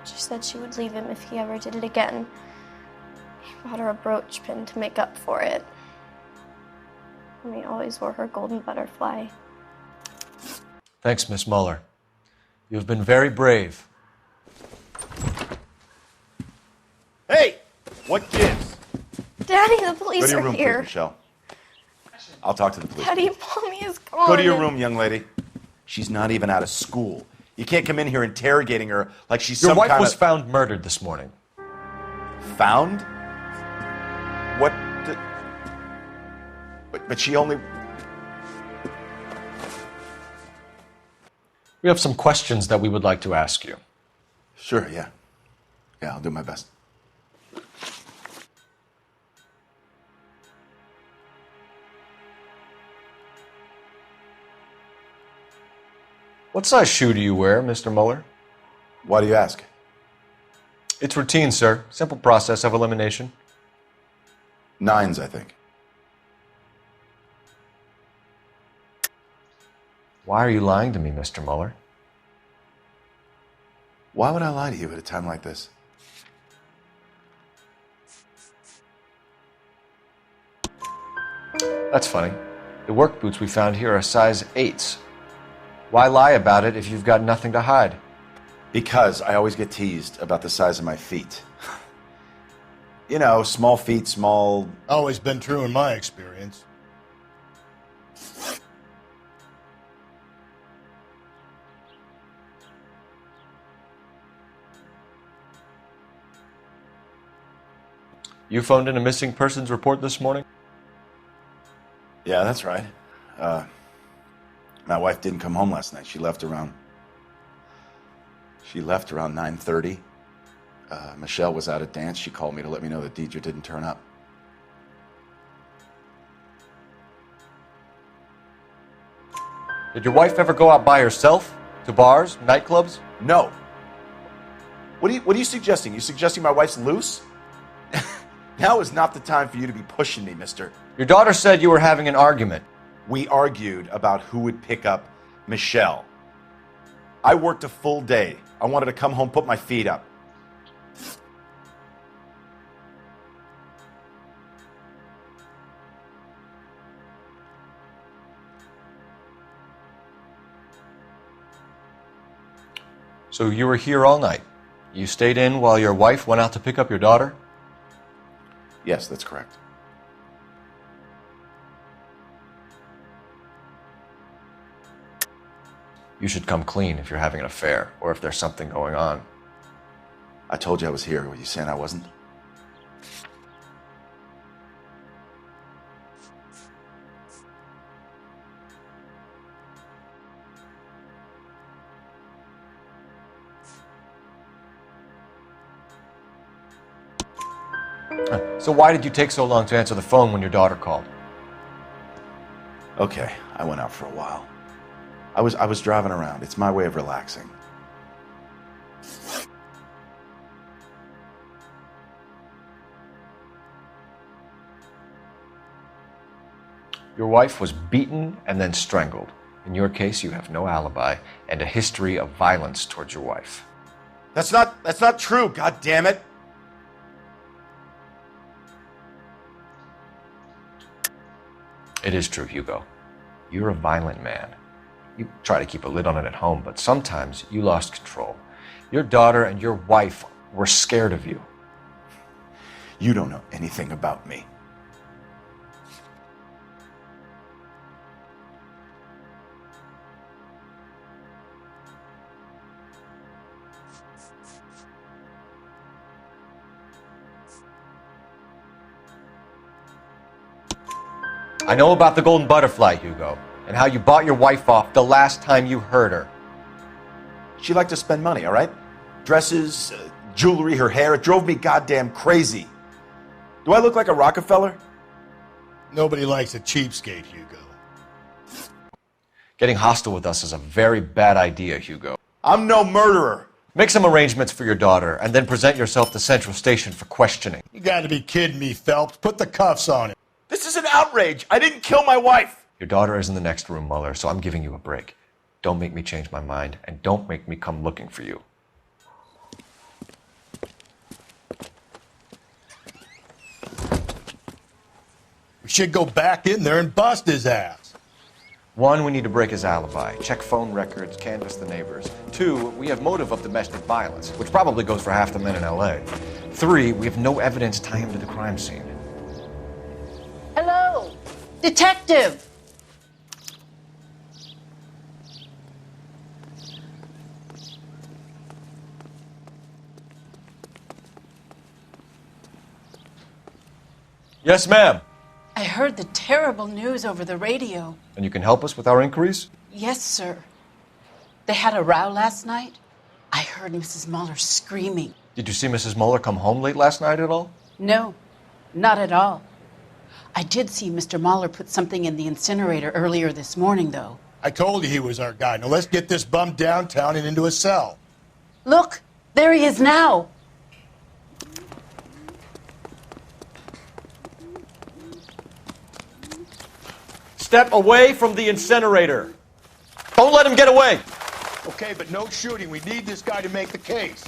She said she would leave him if he ever did it again. He bought her a brooch pin to make up for it. Mommy always wore her golden butterfly. Thanks, Miss Muller. You've been very brave. Hey! What gives? Daddy, the police Go to your are room, here. please, Michelle. I'll talk to the police. Daddy, Mommy is gone. Go to your room, young lady. She's not even out of school. You can't come in here interrogating her like she's Your some wife kind was of... found murdered this morning. Found? What? But she only... We have some questions that we would like to ask you. Sure, yeah. Yeah, I'll do my best. What size shoe do you wear, Mr. Muller? Why do you ask? It's routine, sir. Simple process of elimination. 9s, I think. Why are you lying to me, Mr. Muller? Why would I lie to you at a time like this? That's funny. The work boots we found here are size 8s. Why lie about it if you've got nothing to hide? Because I always get teased about the size of my feet. You know, small feet, small... Always been true in my experience. You phoned in a missing persons report this morning? Yeah, that's right. My wife didn't come home last night. She left around 9:30. Michelle was out at dance. She called me to let me know that Deidre didn't turn up. Did your wife ever go out by herself? To bars, nightclubs? No. What are you suggesting? You suggesting my wife's loose? Now is not the time for you to be pushing me, mister. Your daughter said you were having an argument. We argued about who would pick up Michelle. I worked a full day. I wanted to come home, put my feet up. So you were here all night. You stayed in while your wife went out to pick up your daughter? Yes, that's correct. You should come clean if you're having an affair or if there's something going on. I told you I was here. Were you saying I wasn't? So why did you take so long to answer the phone when your daughter called? Okay, I went out for a while. I was driving around. It's my way of relaxing. Your wife was beaten and then strangled. In your case, you have no alibi and a history of violence towards your wife. That's not true, god damn it. It is true, Hugo. You're a violent man. You try to keep a lid on it at home, but sometimes you lost control. Your daughter and your wife were scared of you. You don't know anything about me. I know about the golden butterfly, Hugo, and how you bought your wife off the last time you heard her. She liked to spend money, all right? Dresses, jewelry, her hair. It drove me goddamn crazy. Do I look like a Rockefeller? Nobody likes a cheapskate, Hugo. Getting hostile with us is a very bad idea, Hugo. I'm no murderer. Make some arrangements for your daughter, and then present yourself to Central Station for questioning. You gotta be kidding me, Phelps. Put the cuffs on him. This is an outrage. I didn't kill my wife. Your daughter is in the next room, Mueller, so I'm giving you a break. Don't make me change my mind, and don't make me come looking for you. We should go back in there and bust his ass. 1, we need to break his alibi, check phone records, canvass the neighbors. 2, we have motive of domestic violence, which probably goes for half the men in L.A. 3, we have no evidence tying him to the crime scene. Hello, detective. Yes, ma'am. I heard the terrible news over the radio. And you can help us with our inquiries? Yes, sir. They had a row last night. I heard Mrs. Mueller screaming. Did you see Mrs. Mueller come home late last night at all? No, not at all. I did see Mr. Mueller put something in the incinerator earlier this morning, though. I told you he was our guy. Now let's get this bum downtown and into a cell. Look, there he is now. Step away from the incinerator. Don't let him get away. Okay, but no shooting. We need this guy to make the case.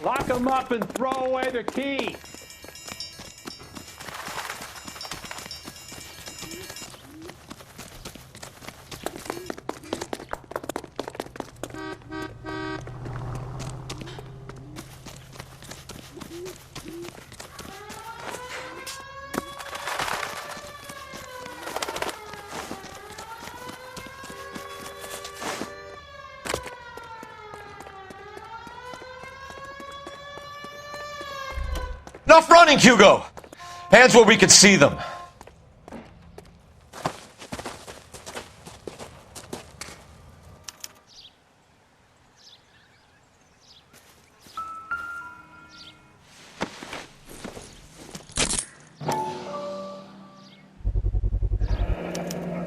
Lock him up and throw away the key. Enough running, Hugo! Hands where we can see them.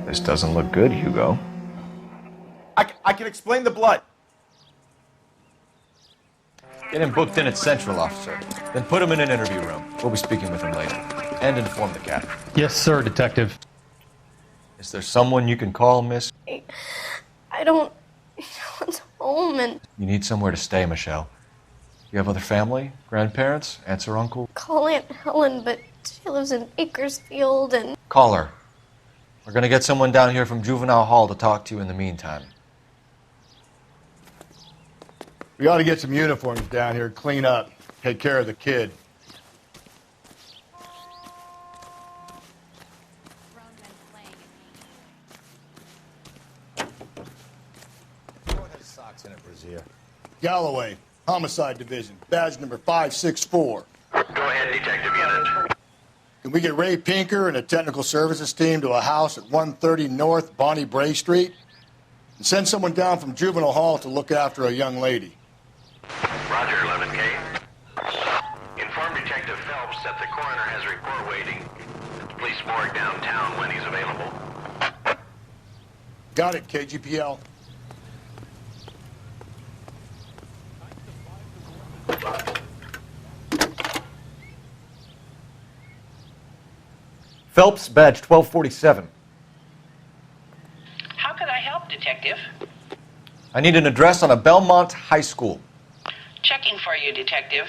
This doesn't look good, Hugo. I can explain the blood. Get him booked in at Central, officer. Then put him in an interview room. We'll be speaking with him later. And inform the captain. Yes, sir, Detective. Is there someone you can call, miss? I don't... No one's home and... You need somewhere to stay, Michelle. You have other family? Grandparents? Aunts or uncle? Call Aunt Helen, but she lives in Bakersfield and... Call her. We're gonna get someone down here from Juvenile Hall to talk to you in the meantime. We ought to get some uniforms down here, clean up, take care of the kid. What has socks in it, Brazier? Galloway, Homicide Division, badge number 564. Go ahead, Detective Unit. Can we get Ray Pinker and a technical services team to a house at 130 North Bonnie Bray Street? And send someone down from Juvenile Hall to look after a young lady. Roger, 11K. Inform Detective Phelps that the coroner has a report waiting at the police morgue downtown when he's available. Got it, KGPL. Phelps, badge 1247. How can I help, Detective? I need an address on a Belmont High School. Checking for you, Detective.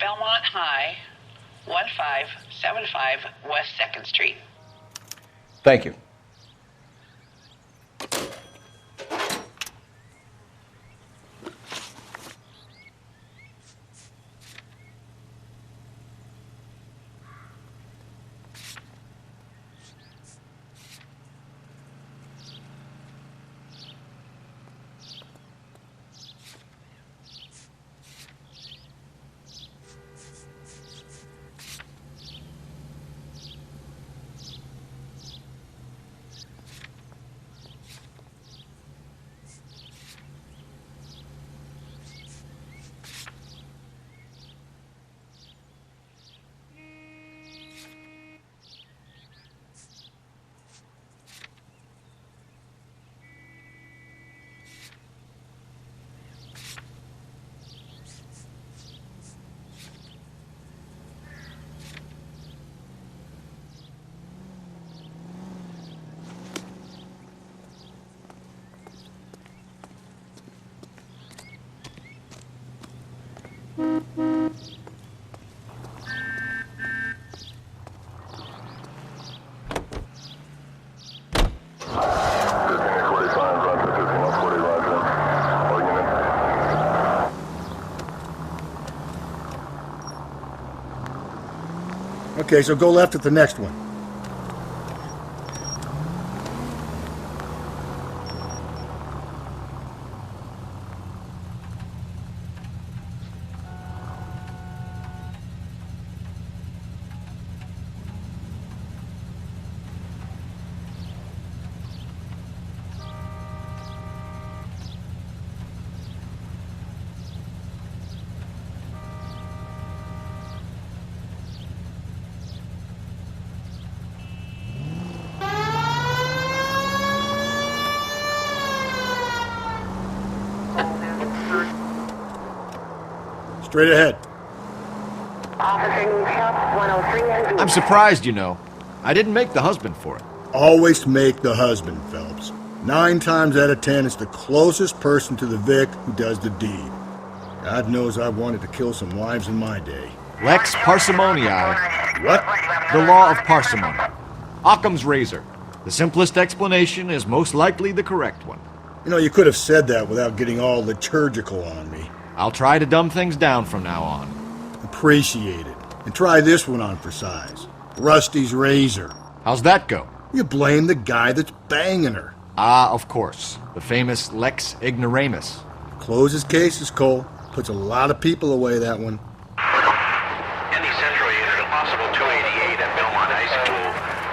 Belmont High, 1575 West 2nd Street. Thank you. Okay, so go left at the next one. Straight ahead. I'm surprised, you know. I didn't make the husband for it. Always make the husband, Phelps. 9 times out of 10, it's the closest person to the Vic who does the deed. God knows I wanted to kill some wives in my day. Lex parsimoniae. What? The law of parsimony. Occam's razor. The simplest explanation is most likely the correct one. You know, you could have said that without getting all liturgical on me. I'll try to dumb things down from now on. Appreciate it. And try this one on for size. Rusty's razor. How's that go? You blame the guy that's banging her. Ah, of course. The famous Lex Ignoramus. Close his cases, Cole. Puts a lot of people away, that one. Any Central unit, a possible 288 at Belmont High School,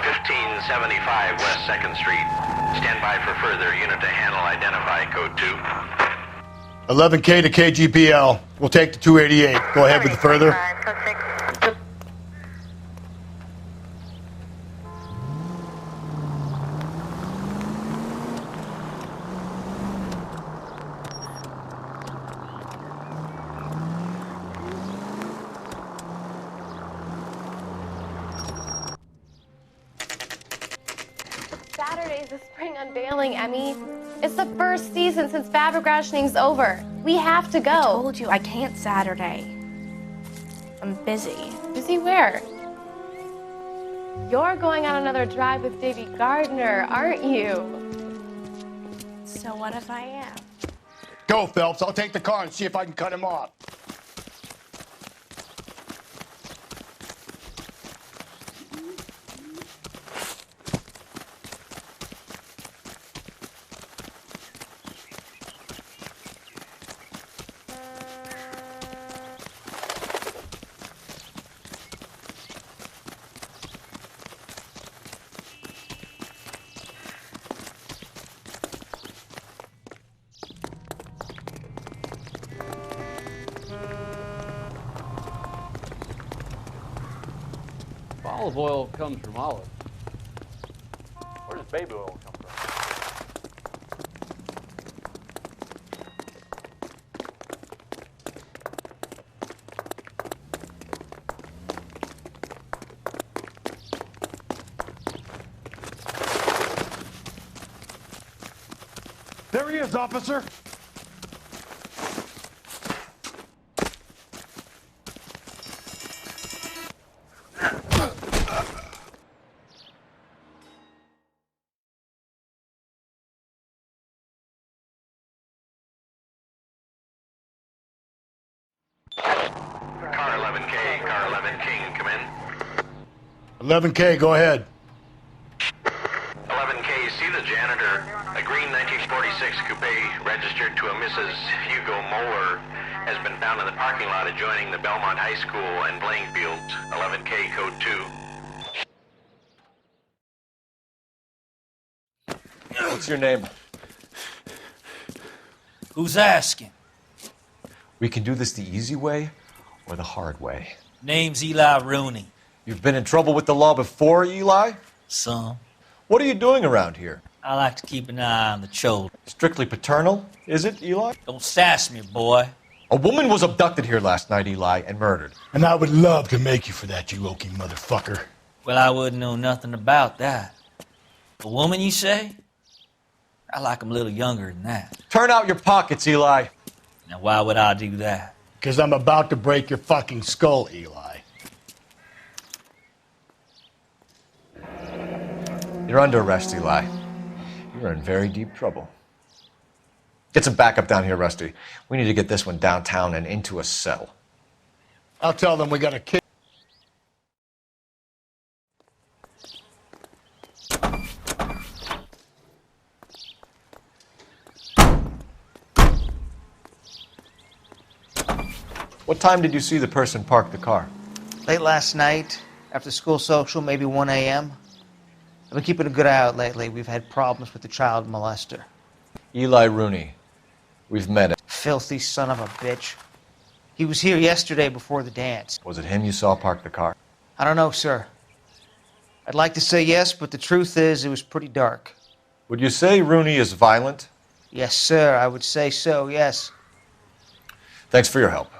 1575 West 2nd Street. Stand by for further. Unit to handle, identify, code 2. 11K to KGPL. We'll take the 288. Go ahead with the further. Saturday's the spring unveiling, Emmy. It's the first season since fabric rationing's over. We have to go. I told you I can't Saturday. I'm busy. Busy where? You're going on another drive with Davy Gardner, aren't you? So what if I am? Go, Phelps. I'll take the car and see if I can cut him off. Olive oil comes from olives. Where does baby oil come from? There he is, officer. Car 11K, car 11 King, come in. 11K, go ahead. 11K, see the janitor. A green 1946 coupe registered to a Mrs. Hugo Moeller has been found in the parking lot adjoining the Belmont High School and playing fields. 11K, code 2. What's your name? Who's asking? We can do this the easy way or the hard way. Name's Eli Rooney. You've been in trouble with the law before, Eli? Some. What are you doing around here? I like to keep an eye on the children. Strictly paternal, is it, Eli? Don't sass me, boy. A woman was abducted here last night, Eli, and murdered. And I would love to make you for that, you oaky motherfucker. Well, I wouldn't know nothing about that. A woman, you say? I like 'em a little younger than that. Turn out your pockets, Eli. Now, why would I do that? Because I'm about to break your fucking skull, Eli. You're under arrest, Eli. You're in very deep trouble. Get some backup down here, Rusty. We need to get this one downtown and into a cell. I'll tell them we got a kid. What time did you see the person park the car? Late last night, after school social, maybe 1 a.m. I've been keeping a good eye out lately. We've had problems with the child molester. Eli Rooney. We've met him. Filthy son of a bitch. He was here yesterday before the dance. Was it him you saw park the car? I don't know, sir. I'd like to say yes, but the truth is it was pretty dark. Would you say Rooney is violent? Yes, sir. I would say so, yes. Thanks for your help.